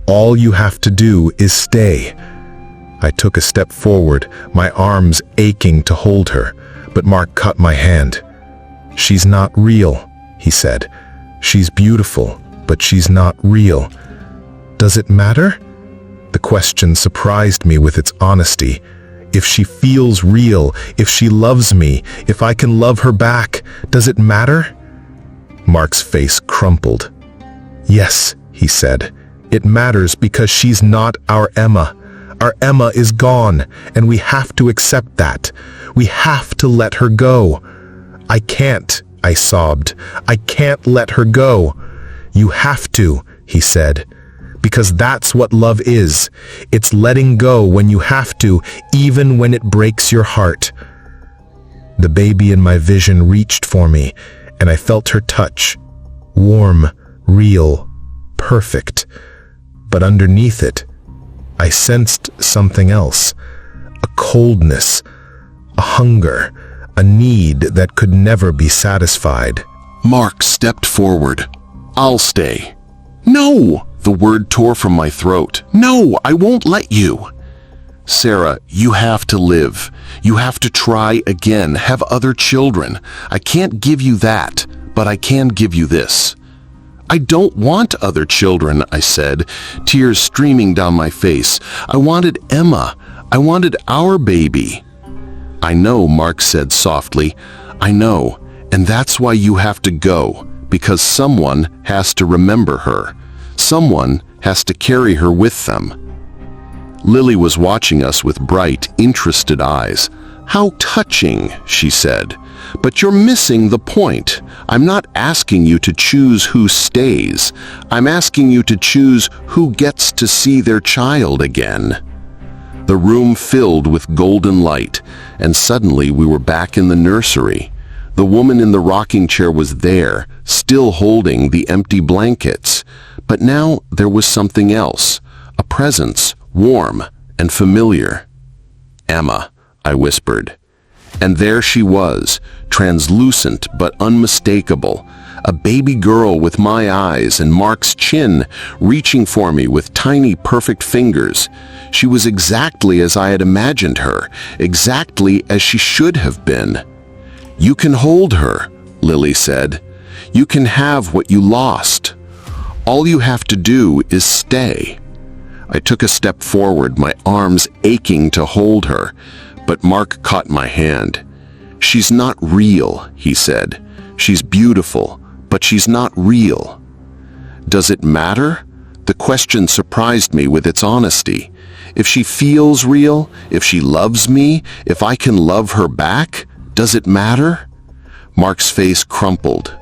All you have to do is stay. I took a step forward, my arms aching to hold her, but Mark cut my hand. She's not real, he said. She's beautiful, but she's not real. Does it matter? The question surprised me with its honesty. If she feels real, if she loves me, if I can love her back, does it matter? Mark's face crumpled. Yes, he said. It matters because she's not our Emma. Our Emma is gone, and we have to accept that. We have to let her go. I can't, I sobbed. I can't let her go. You have to, he said. Because that's what love is. It's letting go when you have to, even when it breaks your heart. The baby in my vision reached for me, and I felt her touch. Warm, real, perfect. But underneath it, I sensed something else. A coldness, a hunger, a need that could never be satisfied. Mark stepped forward. I'll stay. No! The word tore from my throat. No, I won't let you. Sarah, you have to live. You have to try again, have other children. I can't give you that, but I can give you this. I don't want other children, I said, tears streaming down my face. I wanted Emma. I wanted our baby. I know, Mark said softly. I know, and that's why you have to go, because someone has to remember her. Someone has to carry her with them. Lily was watching us with bright, interested eyes. How touching, she said. But you're missing the point. I'm not asking you to choose who stays. I'm asking you to choose who gets to see their child again. The room filled with golden light, and suddenly we were back in the nursery. The woman in the rocking chair was there, still holding the empty blankets. But now there was something else, a presence, warm and familiar. Emma, I whispered. And there she was, translucent but unmistakable, A baby girl with my eyes and Mark's chin, reaching for me with tiny, perfect fingers. She was exactly as I had imagined her, exactly as she should have been. "You can hold her," Lily said. "You can have what you lost. All you have to do is stay." I took a step forward, my arms aching to hold her, but Mark caught my hand. "She's not real," he said. "She's beautiful, but she's not real." Does it matter? The question surprised me with its honesty. If she feels real, if she loves me, if I can love her back, does it matter? Mark's face crumpled.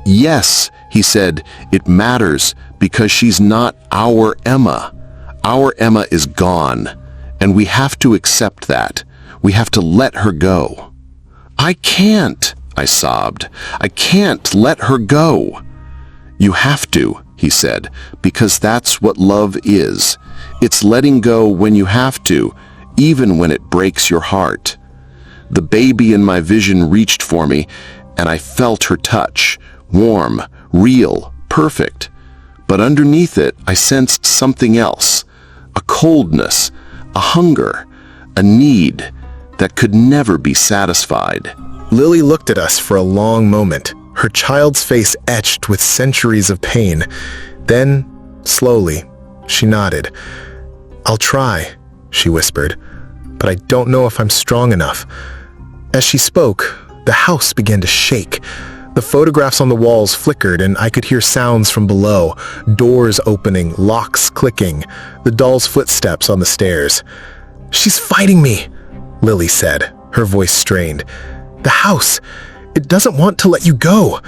"Yes," he said, "it matters because she's not our Emma. Our Emma is gone, and we have to accept that. We have to let her go." "I can't," I sobbed. "I can't let her go." "You have to," he said, "because that's what love is. It's letting go when you have to, even when it breaks your heart." The baby in my vision reached for me, and I felt her touch, warm, real, perfect. But underneath it, I sensed something else, a coldness, a hunger, a need that could never be satisfied. Lily looked at us for a long moment, her child's face etched with centuries of pain. Then, slowly, she nodded. "I'll try," she whispered, "but I don't know if I'm strong enough." As she spoke, the house began to shake. The photographs on the walls flickered, and I could hear sounds from below, doors opening, locks clicking, the doll's footsteps on the stairs. "She's fighting me," Lily said, her voice strained. "The house, it doesn't want to let you go."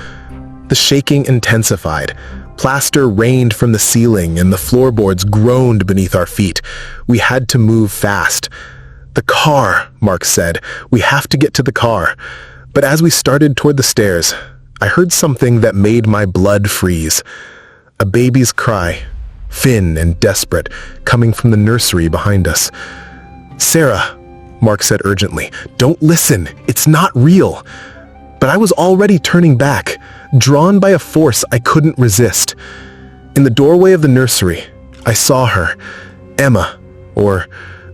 The shaking intensified. Plaster rained from the ceiling, and the floorboards groaned beneath our feet. We had to move fast. "The car," Mark said. "We have to get to the car." But as we started toward the stairs, I heard something that made my blood freeze. A baby's cry, thin and desperate, coming from the nursery behind us. "Sarah," Mark said urgently, "don't listen. It's not real." But I was already turning back, drawn by a force I couldn't resist. In the doorway of the nursery, I saw her, Emma, or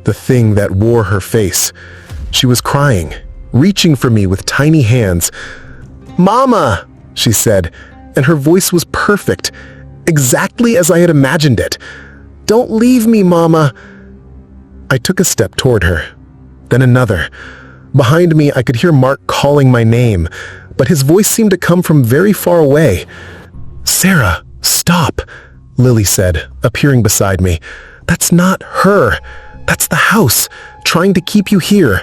the thing that wore her face. She was crying, reaching for me with tiny hands. "Mama," she said, and her voice was perfect, exactly as I had imagined it. "Don't leave me, Mama." I took a step toward her, then another. Behind me, I could hear Mark calling my name, but his voice seemed to come from very far away. "Sarah, stop," Lily said, appearing beside me. "That's not her. That's the house, trying to keep you here."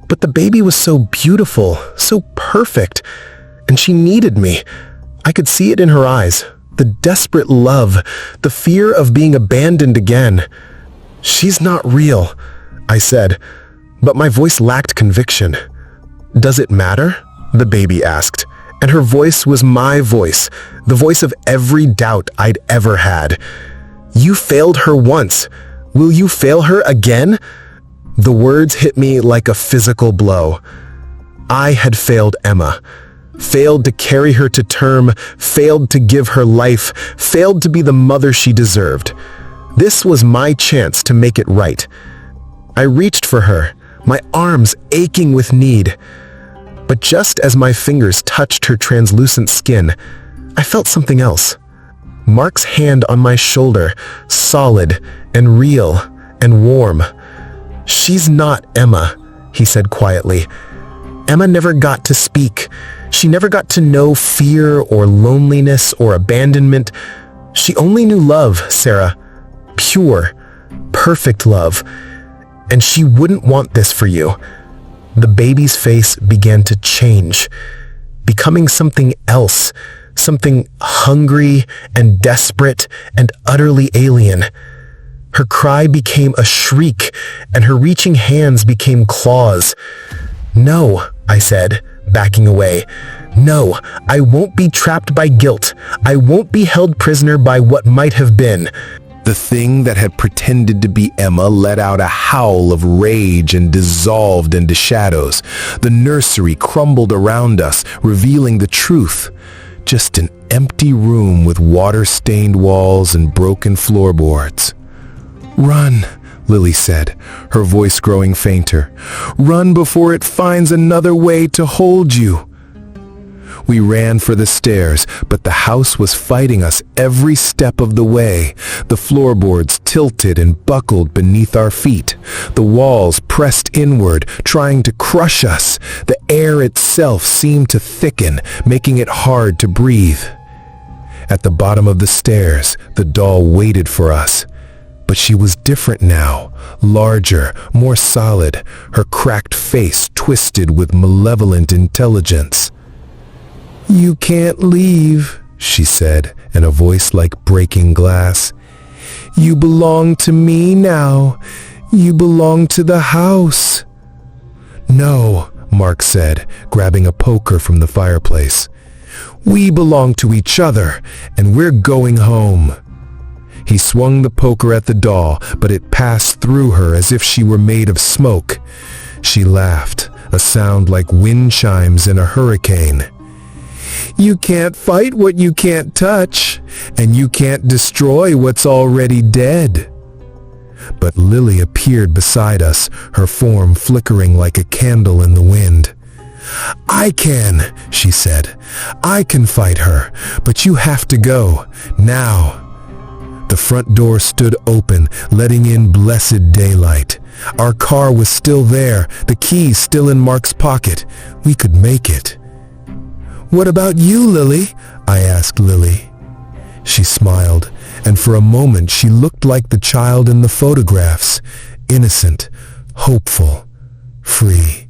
But the baby was so beautiful, so perfect, and she needed me. I could see it in her eyes, the desperate love, the fear of being abandoned again. "She's not real," I said, but my voice lacked conviction. "Does it matter?" the baby asked, and her voice was my voice, the voice of every doubt I'd ever had. "You failed her once. Will you fail her again?" The words hit me like a physical blow. I had failed Emma, failed to carry her to term, failed to give her life, failed to be the mother she deserved. This was my chance to make it right. I reached for her, my arms aching with need. But just as my fingers touched her translucent skin, I felt something else. Mark's hand on my shoulder, solid and real and warm. "She's not Emma," he said quietly. "Emma never got to speak. She never got to know fear or loneliness or abandonment. She only knew love, Sarah. Pure, perfect love. And she wouldn't want this for you." The baby's face began to change, becoming something else, something hungry and desperate and utterly alien. Her cry became a shriek, and her reaching hands became claws. "No," I said, backing away. "No, I won't be trapped by guilt. I won't be held prisoner by what might have been." The thing that had pretended to be Emma let out a howl of rage and dissolved into shadows. The nursery crumbled around us, revealing the truth. Just an empty room with water-stained walls and broken floorboards. "Run," Lily said, her voice growing fainter. "Run before it finds another way to hold you." We ran for the stairs, but the house was fighting us every step of the way. The floorboards tilted and buckled beneath our feet. The walls pressed inward, trying to crush us. The air itself seemed to thicken, making it hard to breathe. At the bottom of the stairs, the doll waited for us. But she was different now, larger, more solid, her cracked face twisted with malevolent intelligence. "You can't leave," she said in a voice like breaking glass. "You belong to me now. You belong to the house." "No," Mark said, grabbing a poker from the fireplace. "We belong to each other, and we're going home." He swung the poker at the doll, but it passed through her as if she were made of smoke. She laughed, a sound like wind chimes in a hurricane. "You can't fight what you can't touch, and you can't destroy what's already dead." But Lily appeared beside us, her form flickering like a candle in the wind. "I can," she said. "I can fight her, but you have to go, now." The front door stood open, letting in blessed daylight. Our car was still there, the keys still in Mark's pocket. We could make it. "What about you, Lily?" I asked Lily. She smiled, and for a moment she looked like the child in the photographs, innocent, hopeful, free.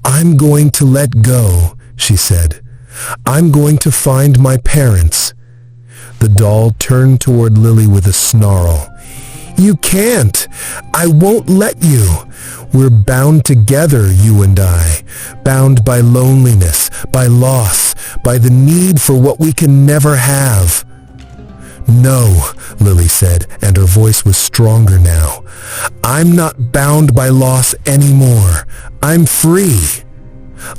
"I'm going to let go," she said. "I'm going to find my parents." The doll turned toward Lily with a snarl. "You can't! I won't let you! We're bound together, you and I, bound by loneliness, by loss, by the need for what we can never have." "No," Lily said, and her voice was stronger now. "I'm not bound by loss anymore. I'm free."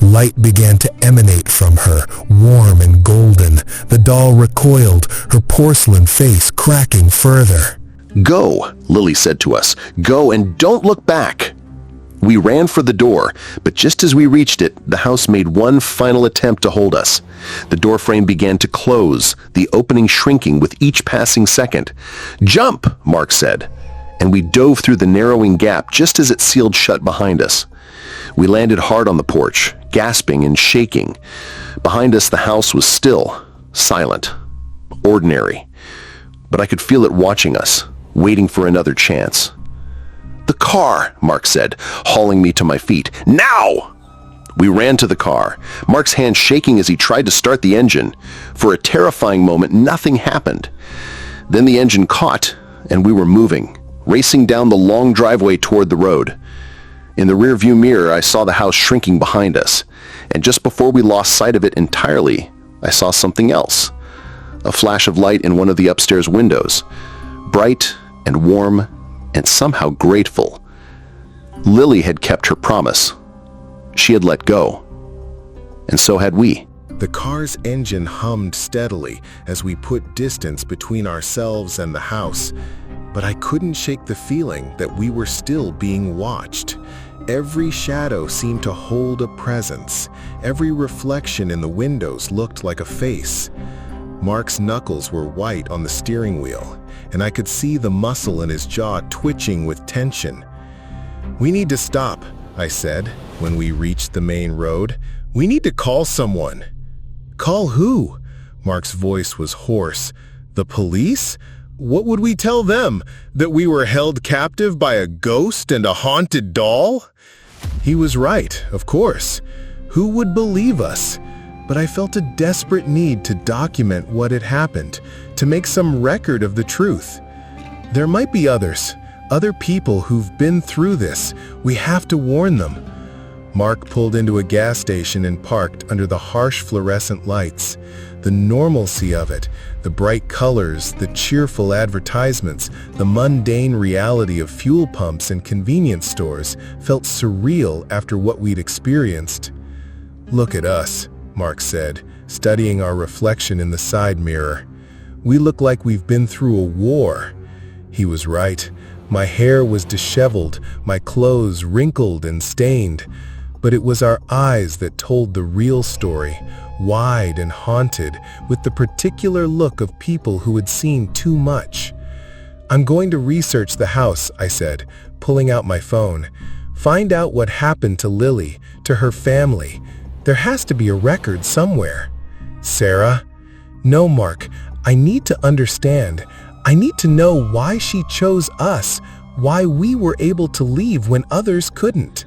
Light began to emanate from her, warm and golden. The doll recoiled, her porcelain face cracking further. "Go," Lily said to us. "Go and don't look back." We ran for the door, but just as we reached it, the house made one final attempt to hold us. The doorframe began to close, the opening shrinking with each passing second. "Jump," Mark said, and we dove through the narrowing gap just as it sealed shut behind us. We landed hard on the porch, gasping and shaking. Behind us, the house was still, silent, ordinary. But I could feel it watching us, waiting for another chance. "The car," Mark said, hauling me to my feet. "Now!" We ran to the car, Mark's hand shaking as he tried to start the engine. For a terrifying moment, nothing happened. Then the engine caught, and we were moving, racing down the long driveway toward the road. In the rearview mirror, I saw the house shrinking behind us, and just before we lost sight of it entirely, I saw something else. A flash of light in one of the upstairs windows, bright and warm and somehow grateful. Lily had kept her promise. She had let go, and so had we. The car's engine hummed steadily as we put distance between ourselves and the house, but I couldn't shake the feeling that we were still being watched. Every shadow seemed to hold a presence. Every reflection in the windows looked like a face. Mark's knuckles were white on the steering wheel, and I could see the muscle in his jaw twitching with tension. "We need to stop," I said when we reached the main road. "We need to call someone." "Call who?" Mark's voice was hoarse. "The police? What would we tell them? That we were held captive by a ghost and a haunted doll?" He was right, of course. Who would believe us? But I felt a desperate need to document what had happened, to make some record of the truth. There might be others, other people who've been through this. We have to warn them. Mark pulled into a gas station and parked under the harsh fluorescent lights. The normalcy of it, the bright colors, the cheerful advertisements, the mundane reality of fuel pumps and convenience stores felt surreal after what we'd experienced. "Look at us," Mark said, studying our reflection in the side mirror. We look like we've been through a war. He was right. My hair was disheveled, my clothes wrinkled and stained. But it was our eyes that told the real story, wide and haunted, with the particular look of people who had seen too much. "I'm going to research the house," I said, pulling out my phone. "Find out what happened to Lily, to her family. There has to be a record somewhere." "Sarah?" "No, Mark. I need to understand. I need to know why she chose us, why we were able to leave when others couldn't."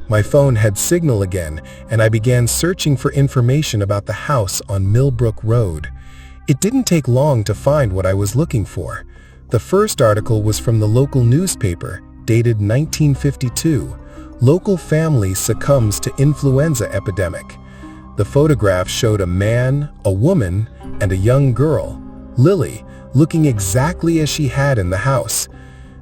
My phone had signal again, and I began searching for information about the house on Millbrook Road. It didn't take long to find what I was looking for. The first article was from the local newspaper, dated 1952. "Local family succumbs to influenza epidemic." The photograph showed a man, a woman, and a young girl, Lily, looking exactly as she had in the house.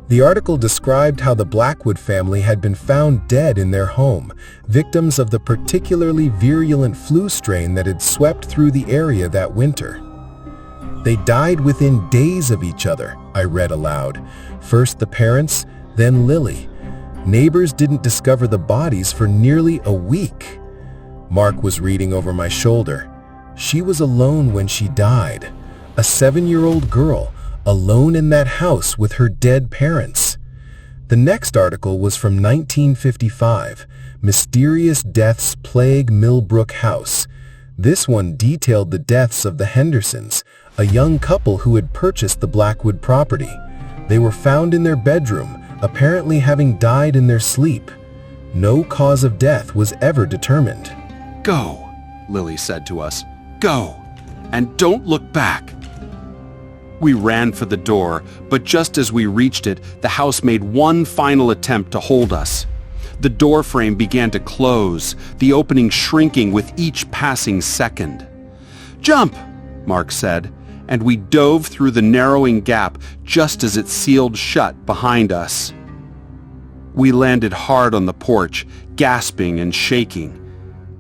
The article described how the Blackwood family had been found dead in their home, victims of the particularly virulent flu strain that had swept through the area that winter. "They died within days of each other," I read aloud. "First the parents, then Lily. Neighbors didn't discover the bodies for nearly a week." Mark was reading over my shoulder. "She was alone when she died. A 7-year-old girl, alone in that house with her dead parents." The next article was from 1955, "Mysterious Deaths Plague Millbrook House." This one detailed the deaths of the Hendersons, a young couple who had purchased the Blackwood property. They were found in their bedroom, apparently having died in their sleep. No cause of death was ever determined. "Go," Lily said to us. "Go, and don't look back." We ran for the door, but just as we reached it, the house made one final attempt to hold us. The door frame began to close, the opening shrinking with each passing second. "Jump," Mark said, and we dove through the narrowing gap just as it sealed shut behind us. We landed hard on the porch, gasping and shaking.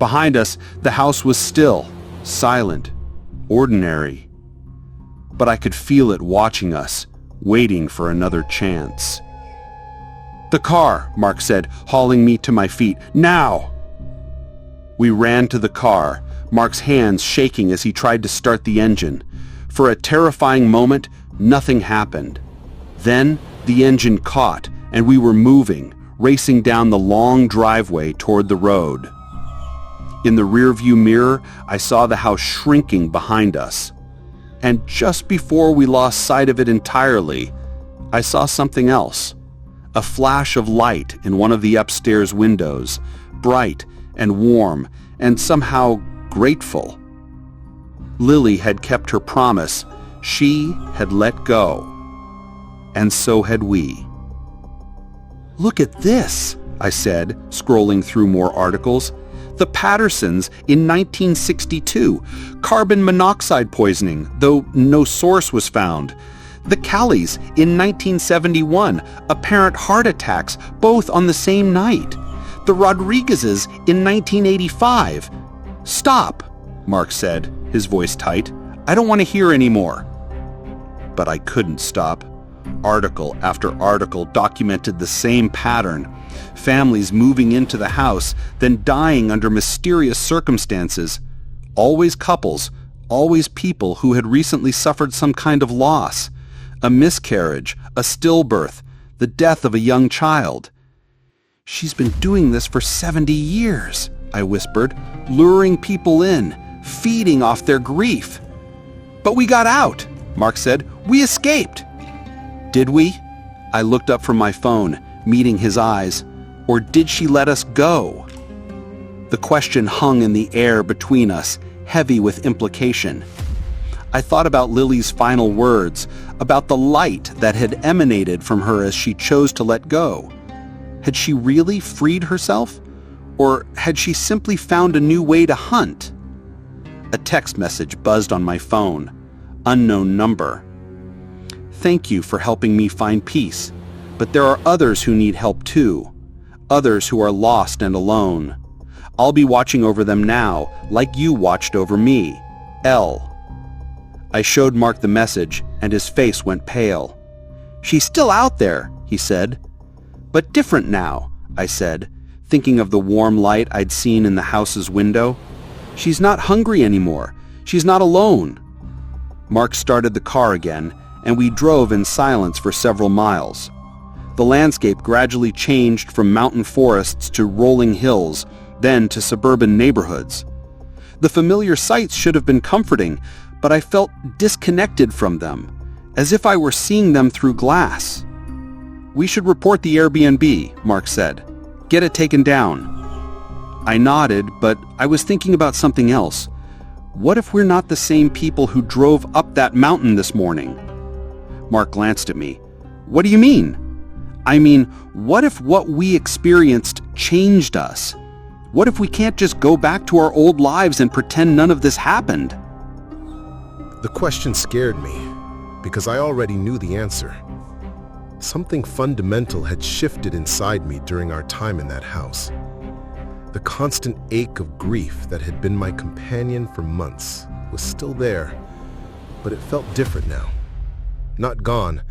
Behind us, the house was still, silent, ordinary. But I could feel it watching us, waiting for another chance. "The car," Mark said, hauling me to my feet. "Now!" We ran to the car, Mark's hands shaking as he tried to start the engine. For a terrifying moment, nothing happened. Then the engine caught, and we were moving, racing down the long driveway toward the road. In the rearview mirror, I saw the house shrinking behind us. And just before we lost sight of it entirely, I saw something else. A flash of light in one of the upstairs windows, bright and warm and somehow grateful. Lily had kept her promise. She had let go. And so had we. "Look at this," I said, scrolling through more articles. "The Pattersons in 1962, carbon monoxide poisoning, though no source was found. The Callies in 1971, apparent heart attacks, both on the same night. The Rodriguezes in 1985. "Stop," Mark said, his voice tight. "I don't want to hear any more." But I couldn't stop. Article after article documented the same pattern. Families moving into the house, then dying under mysterious circumstances. Always couples, always people who had recently suffered some kind of loss. A miscarriage, a stillbirth, the death of a young child. "She's been doing this for 70 years, I whispered, luring people in, feeding off their grief. "But we got out," Mark said. "We escaped." Did we? I looked up from my phone, meeting his eyes. Or did she let us go? The question hung in the air between us, heavy with implication. I thought about Lily's final words, about the light that had emanated from her as she chose to let go. Had she really freed herself? Or had she simply found a new way to hunt? A text message buzzed on my phone. Unknown number. "Thank you for helping me find peace, but there are others who need help too. Others who are lost and alone. I'll be watching over them now, like you watched over me. L. I showed Mark the message, and his face went pale. She's still out there, he said. But different now, I said, thinking of the warm light I'd seen in the house's window. She's not hungry anymore. She's not alone. Mark started the car again, and we drove in silence for several miles. The landscape gradually changed from mountain forests to rolling hills, then to suburban neighborhoods. The familiar sights should have been comforting, but I felt disconnected from them, as if I were seeing them through glass. We should report the Airbnb, Mark said. Get it taken down. I nodded, but I was thinking about something else. What if we're not the same people who drove up that mountain this morning? Mark glanced at me. What do you mean? I mean, what if what we experienced changed us? What if we can't just go back to our old lives and pretend none of this happened? The question scared me because I already knew the answer. Something fundamental had shifted inside me during our time in that house. The constant ache of grief that had been my companion for months was still there, but it felt different now. Not gone,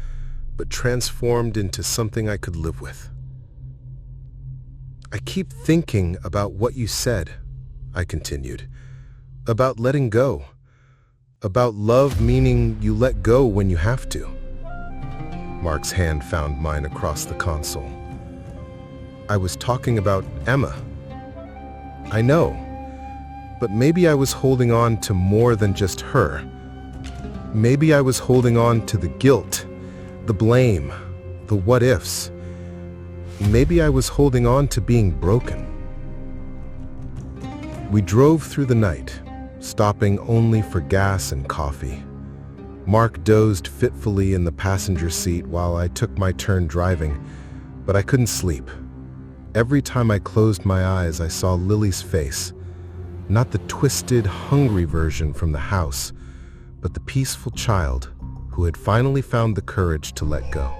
but transformed into something I could live with. I keep thinking about what you said, I continued, about letting go, about love meaning you let go when you have to. Mark's hand found mine across the console. I was talking about Emma. I know, but maybe I was holding on to more than just her. Maybe I was holding on to the guilt, the blame, the what-ifs. Maybe I was holding on to being broken. We drove through the night, stopping only for gas and coffee. Mark dozed fitfully in the passenger seat while I took my turn driving, but I couldn't sleep. Every time I closed my eyes, I saw Lily's face. Not the twisted, hungry version from the house, but the peaceful child who had finally found the courage to let go.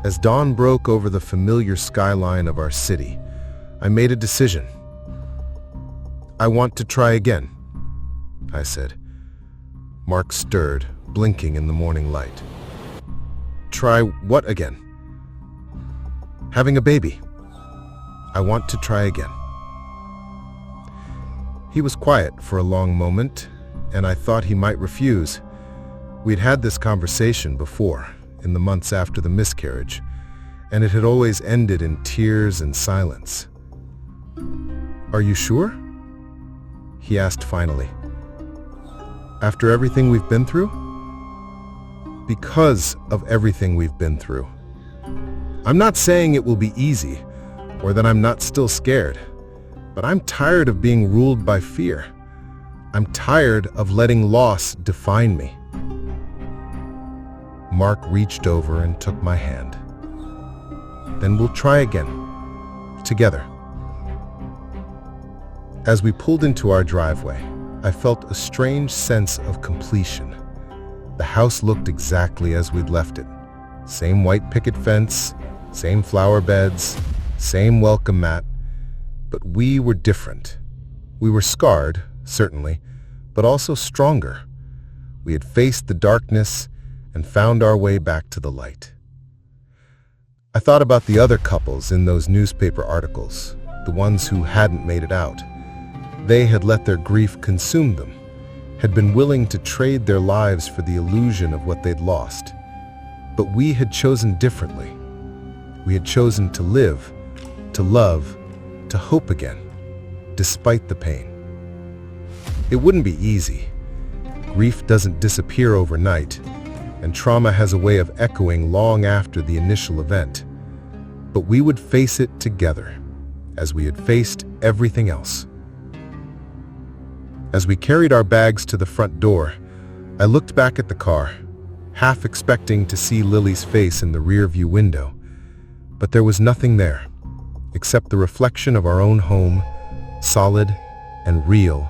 As dawn broke over the familiar skyline of our city, I made a decision. I want to try again, I said. Mark stirred, blinking in the morning light. Try what again? Having a baby. I want to try again. He was quiet for a long moment, and I thought he might refuse. We'd had this conversation before, in the months after the miscarriage, and it had always ended in tears and silence. Are you sure? He asked finally. After everything we've been through? Because of everything we've been through. I'm not saying it will be easy, or that I'm not still scared, but I'm tired of being ruled by fear. I'm tired of letting loss define me. Mark reached over and took my hand. Then we'll try again, together. As we pulled into our driveway, I felt a strange sense of completion. The house looked exactly as we'd left it. Same white picket fence, same flower beds, same welcome mat. But we were different. We were scarred, certainly, but also stronger. We had faced the darkness and found our way back to the light. I thought about the other couples in those newspaper articles, the ones who hadn't made it out. They had let their grief consume them, had been willing to trade their lives for the illusion of what they'd lost. But we had chosen differently. We had chosen to live, to love, to hope again, despite the pain. It wouldn't be easy. Grief doesn't disappear overnight, and trauma has a way of echoing long after the initial event. But we would face it together, as we had faced everything else. As we carried our bags to the front door, I looked back at the car, half expecting to see Lily's face in the rearview window. But there was nothing there, except the reflection of our own home, solid and real,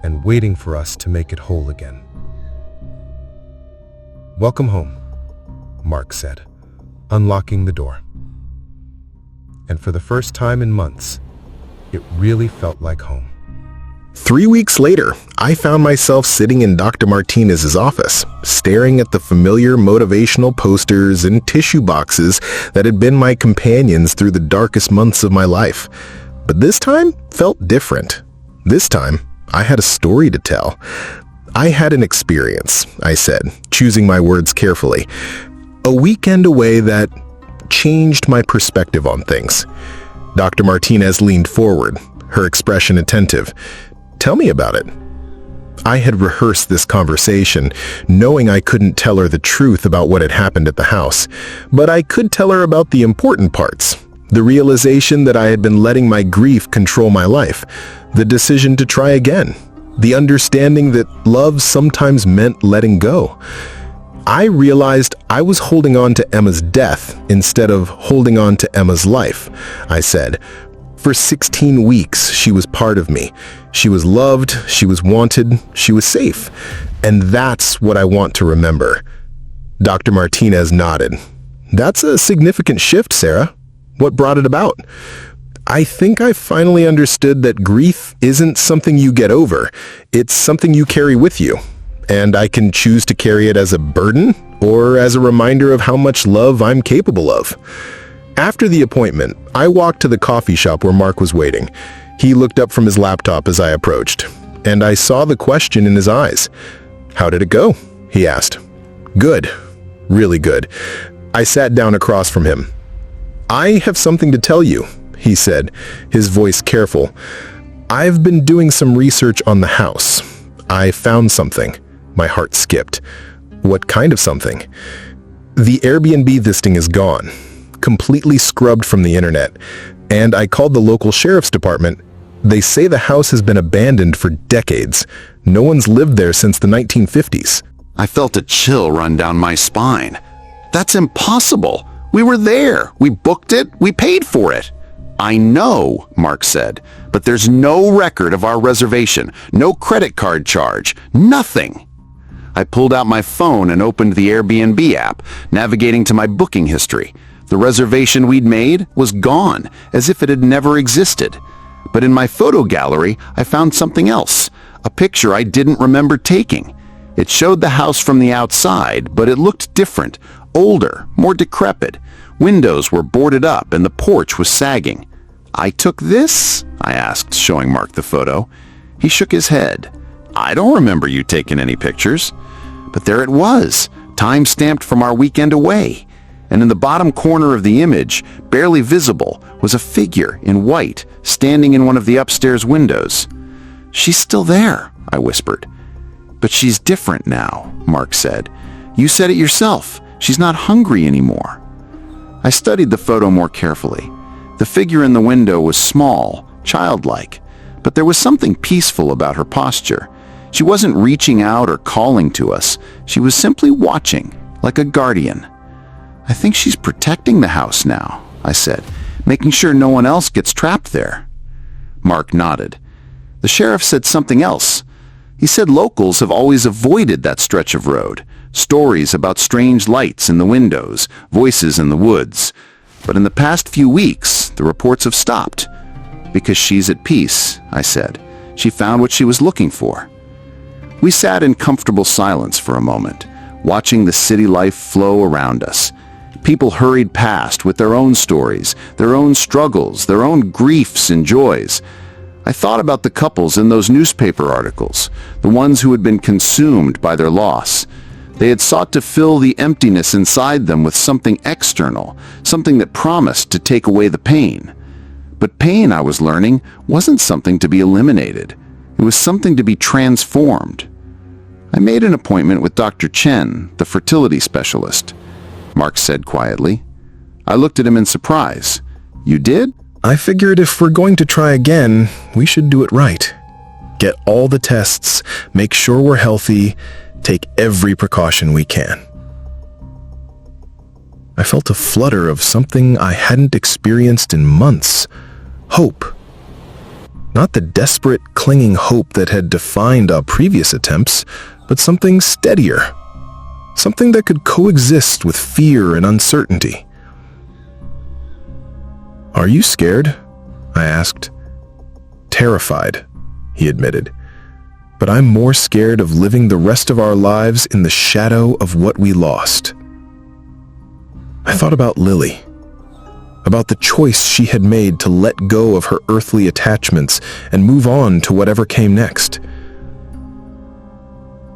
and waiting for us to make it whole again. Welcome home, Mark said, unlocking the door. And for the first time in months, It really felt like home. 3 weeks later, I found myself sitting in Dr. Martinez's office, staring at the familiar motivational posters and tissue boxes that had been my companions through the darkest months of my life. But this time felt different. This time, I had a story to tell. I had an experience, I said, choosing my words carefully. A weekend away that changed my perspective on things. Dr. Martinez leaned forward, her expression attentive. Tell me about it. I had rehearsed this conversation, knowing I couldn't tell her the truth about what had happened at the house, but I could tell her about the important parts. The realization that I had been letting my grief control my life, the decision to try again, the understanding that love sometimes meant letting go. I realized I was holding on to Emma's death instead of holding on to Emma's life, I said. For 16 weeks, she was part of me. She was loved, she was wanted, she was safe. And that's what I want to remember. Dr. Martinez nodded. That's a significant shift, Sarah. What brought it about? I think I finally understood that grief isn't something you get over. It's something you carry with you. And I can choose to carry it as a burden or as a reminder of how much love I'm capable of. After the appointment, I walked to the coffee shop where Mark was waiting. He looked up from his laptop as I approached, and I saw the question in his eyes. How did it go? He asked. Good. Really good. I sat down across from him. I have something to tell you, he said, his voice careful. I've been doing some research on the house. I found something. My heart skipped. What kind of something? The Airbnb listing is gone, completely scrubbed from the internet, and I called the local sheriff's department. They say the house has been abandoned for decades. No one's lived there since the 1950s. I felt a chill run down my spine. That's impossible. We were there. We booked it. We paid for it. I know, Mark said, but there's no record of our reservation, no credit card charge, nothing. I pulled out my phone and opened the Airbnb app, navigating to my booking history. The reservation we'd made was gone, as if it had never existed. But in my photo gallery, I found something else, a picture I didn't remember taking. It showed the house from the outside, but it looked different, older, more decrepit. Windows were boarded up and the porch was sagging. I took this? I asked, showing Mark the photo. He shook his head. I don't remember you taking any pictures. But there it was, time-stamped from our weekend away. And in the bottom corner of the image, barely visible, was a figure in white, standing in one of the upstairs windows. She's still there, I whispered. But she's different now, Mark said. You said it yourself. She's not hungry anymore. I studied the photo more carefully. The figure in the window was small, childlike, but there was something peaceful about her posture. She wasn't reaching out or calling to us. She was simply watching, like a guardian. I think she's protecting the house now, I said, making sure no one else gets trapped there. Mark nodded. The sheriff said something else. He said locals have always avoided that stretch of road. Stories about strange lights in the windows, voices in the woods. But in the past few weeks, the reports have stopped. Because she's at peace, I said. She found what she was looking for. We sat in comfortable silence for a moment, watching the city life flow around us. People hurried past with their own stories, their own struggles, their own griefs and joys. I thought about the couples in those newspaper articles, the ones who had been consumed by their loss. They had sought to fill the emptiness inside them with something external, something that promised to take away the pain. But pain, I was learning, wasn't something to be eliminated. It was something to be transformed. I made an appointment with Dr. Chen, the fertility specialist. Mark said quietly. I looked at him in surprise. You did? I figured if we're going to try again, we should do it right. Get all the tests, make sure we're healthy, take every precaution we can. I felt a flutter of something I hadn't experienced in months. Hope. Not the desperate, clinging hope that had defined our previous attempts, but something steadier. Something that could coexist with fear and uncertainty. Are you scared? I asked. terrified," he admitted. "But I'm more scared of living the rest of our lives in the shadow of what we lost." I thought about Lily, about the choice she had made to let go of her earthly attachments and move on to whatever came next.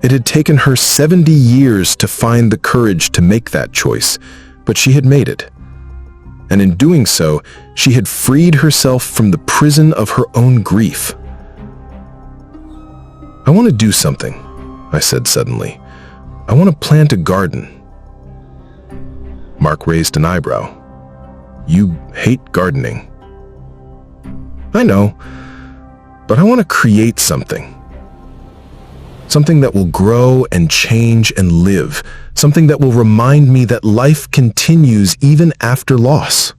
It had taken her 70 years to find the courage to make that choice, but she had made it. And in doing so, she had freed herself from the prison of her own grief. "I want to do something," I said suddenly. "I want to plant a garden." Mark raised an eyebrow. "You hate gardening." "I know, but I want to create something. Something that will grow and change and live. Something that will remind me that life continues even after loss."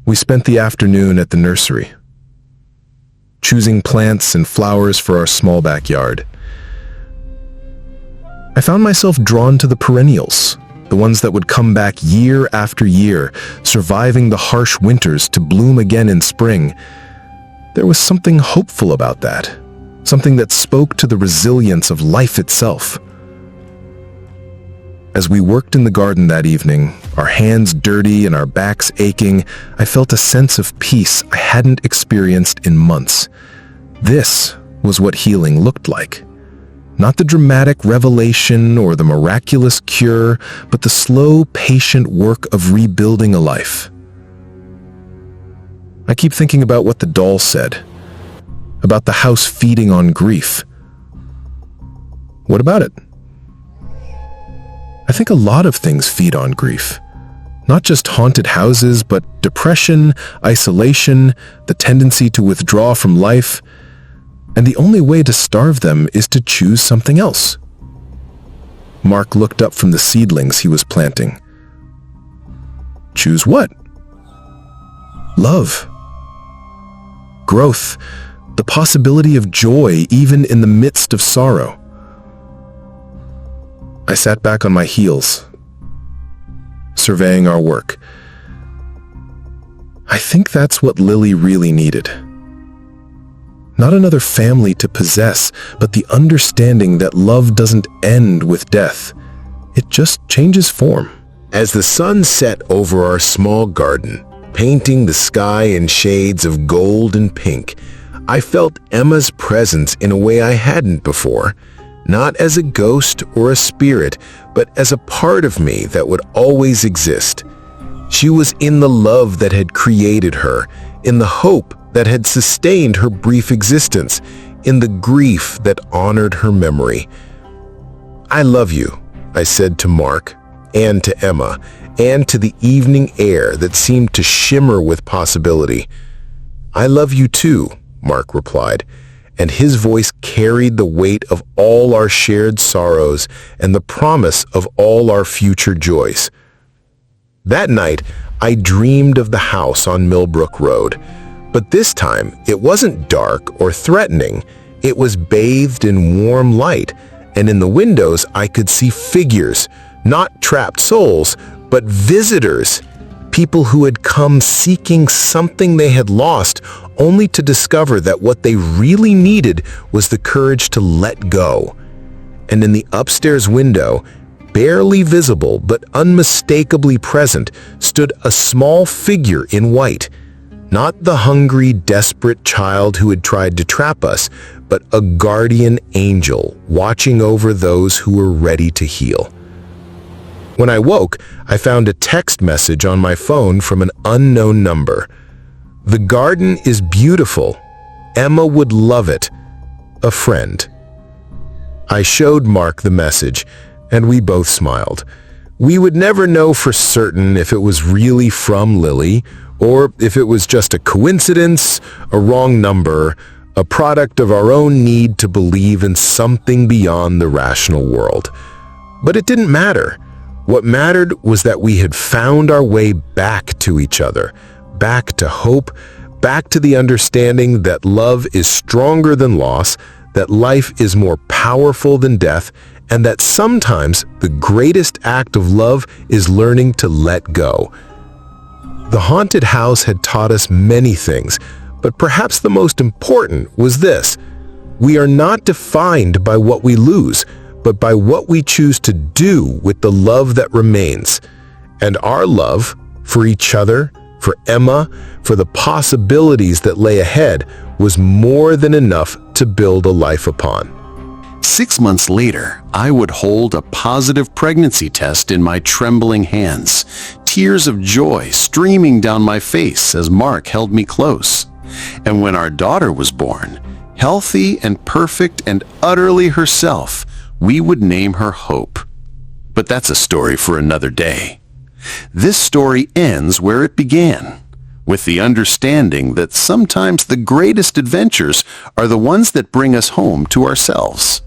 We spent the afternoon at the nursery, choosing plants and flowers for our small backyard. I found myself drawn to the perennials, the ones that would come back year after year, surviving the harsh winters to bloom again in spring. There was something hopeful about that, something that spoke to the resilience of life itself. As we worked in the garden that evening, our hands dirty and our backs aching, I felt a sense of peace I hadn't experienced in months. This was what healing looked like. Not the dramatic revelation or the miraculous cure, but the slow, patient work of rebuilding a life. I keep thinking about what the doll said, about the house feeding on grief. What about it? I think a lot of things feed on grief. Not just haunted houses, but depression, isolation, the tendency to withdraw from life. And the only way to starve them is to choose something else. Mark looked up from the seedlings he was planting. Choose what? Love. Growth. The possibility of joy even in the midst of sorrow. I sat back on my heels, surveying our work. I think that's what Lily really needed. Not another family to possess, but the understanding that love doesn't end with death. It just changes form. As the sun set over our small garden, painting the sky in shades of gold and pink, I felt Emma's presence in a way I hadn't before. Not as a ghost or a spirit, but as a part of me that would always exist. She was in the love that had created her, in the hope that had sustained her brief existence, in the grief that honored her memory. "I love you," I said to Mark, and to Emma, and to the evening air that seemed to shimmer with possibility. "I love you too," Mark replied, and his voice carried the weight of all our shared sorrows and the promise of all our future joys. That night, I dreamed of the house on Millbrook Road, but this time it wasn't dark or threatening. It was bathed in warm light, and in the windows I could see figures, not trapped souls, but visitors, people who had come seeking something they had lost, only to discover that what they really needed was the courage to let go. And in the upstairs window, barely visible but unmistakably present, stood a small figure in white. Not the hungry, desperate child who had tried to trap us, but a guardian angel watching over those who were ready to heal. When I woke, I found a text message on my phone from an unknown number. "The garden is beautiful. Emma would love it. A friend." I showed Mark the message, and we both smiled. We would never know for certain if it was really from Lily, or if it was just a coincidence, a wrong number, a product of our own need to believe in something beyond the rational world. But it didn't matter. What mattered was that we had found our way back to each other, back to hope, back to the understanding that love is stronger than loss, that life is more powerful than death, and that sometimes the greatest act of love is learning to let go. The haunted house had taught us many things, But perhaps the most important was this: we are not defined by what we lose, but by what we choose to do with the love that remains. And our love for each other, for Emma, for the possibilities that lay ahead, was more than enough to build a life upon. 6 months later, I would hold a positive pregnancy test in my trembling hands, tears of joy streaming down my face as Mark held me close. And when our daughter was born, healthy and perfect and utterly herself, we would name her Hope. But that's a story for another day. This story ends where it began, with the understanding that sometimes the greatest adventures are the ones that bring us home to ourselves.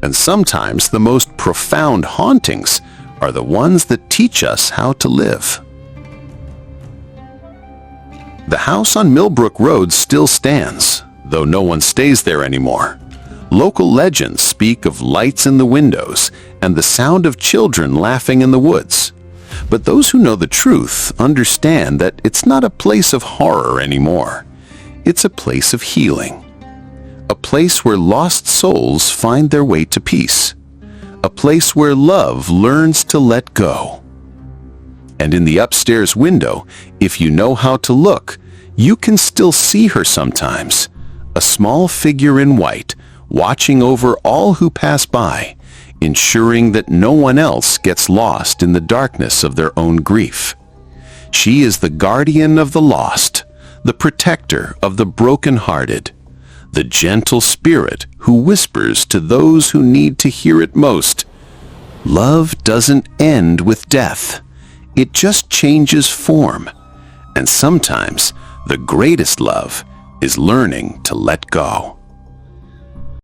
And sometimes the most profound hauntings are the ones that teach us how to live. The house on Millbrook Road still stands, though no one stays there anymore. Local legends speak of lights in the windows and the sound of children laughing in the woods. But those who know the truth understand that it's not a place of horror anymore. It's a place of healing. A place where lost souls find their way to peace. A place where love learns to let go. And in the upstairs window, if you know how to look, you can still see her sometimes. A small figure in white, watching over all who pass by, ensuring that no one else gets lost in the darkness of their own grief. She is the guardian of the lost, the protector of the broken-hearted, the gentle spirit who whispers to those who need to hear it most. Love doesn't end with death. It just changes form. And sometimes the greatest love is learning to let go.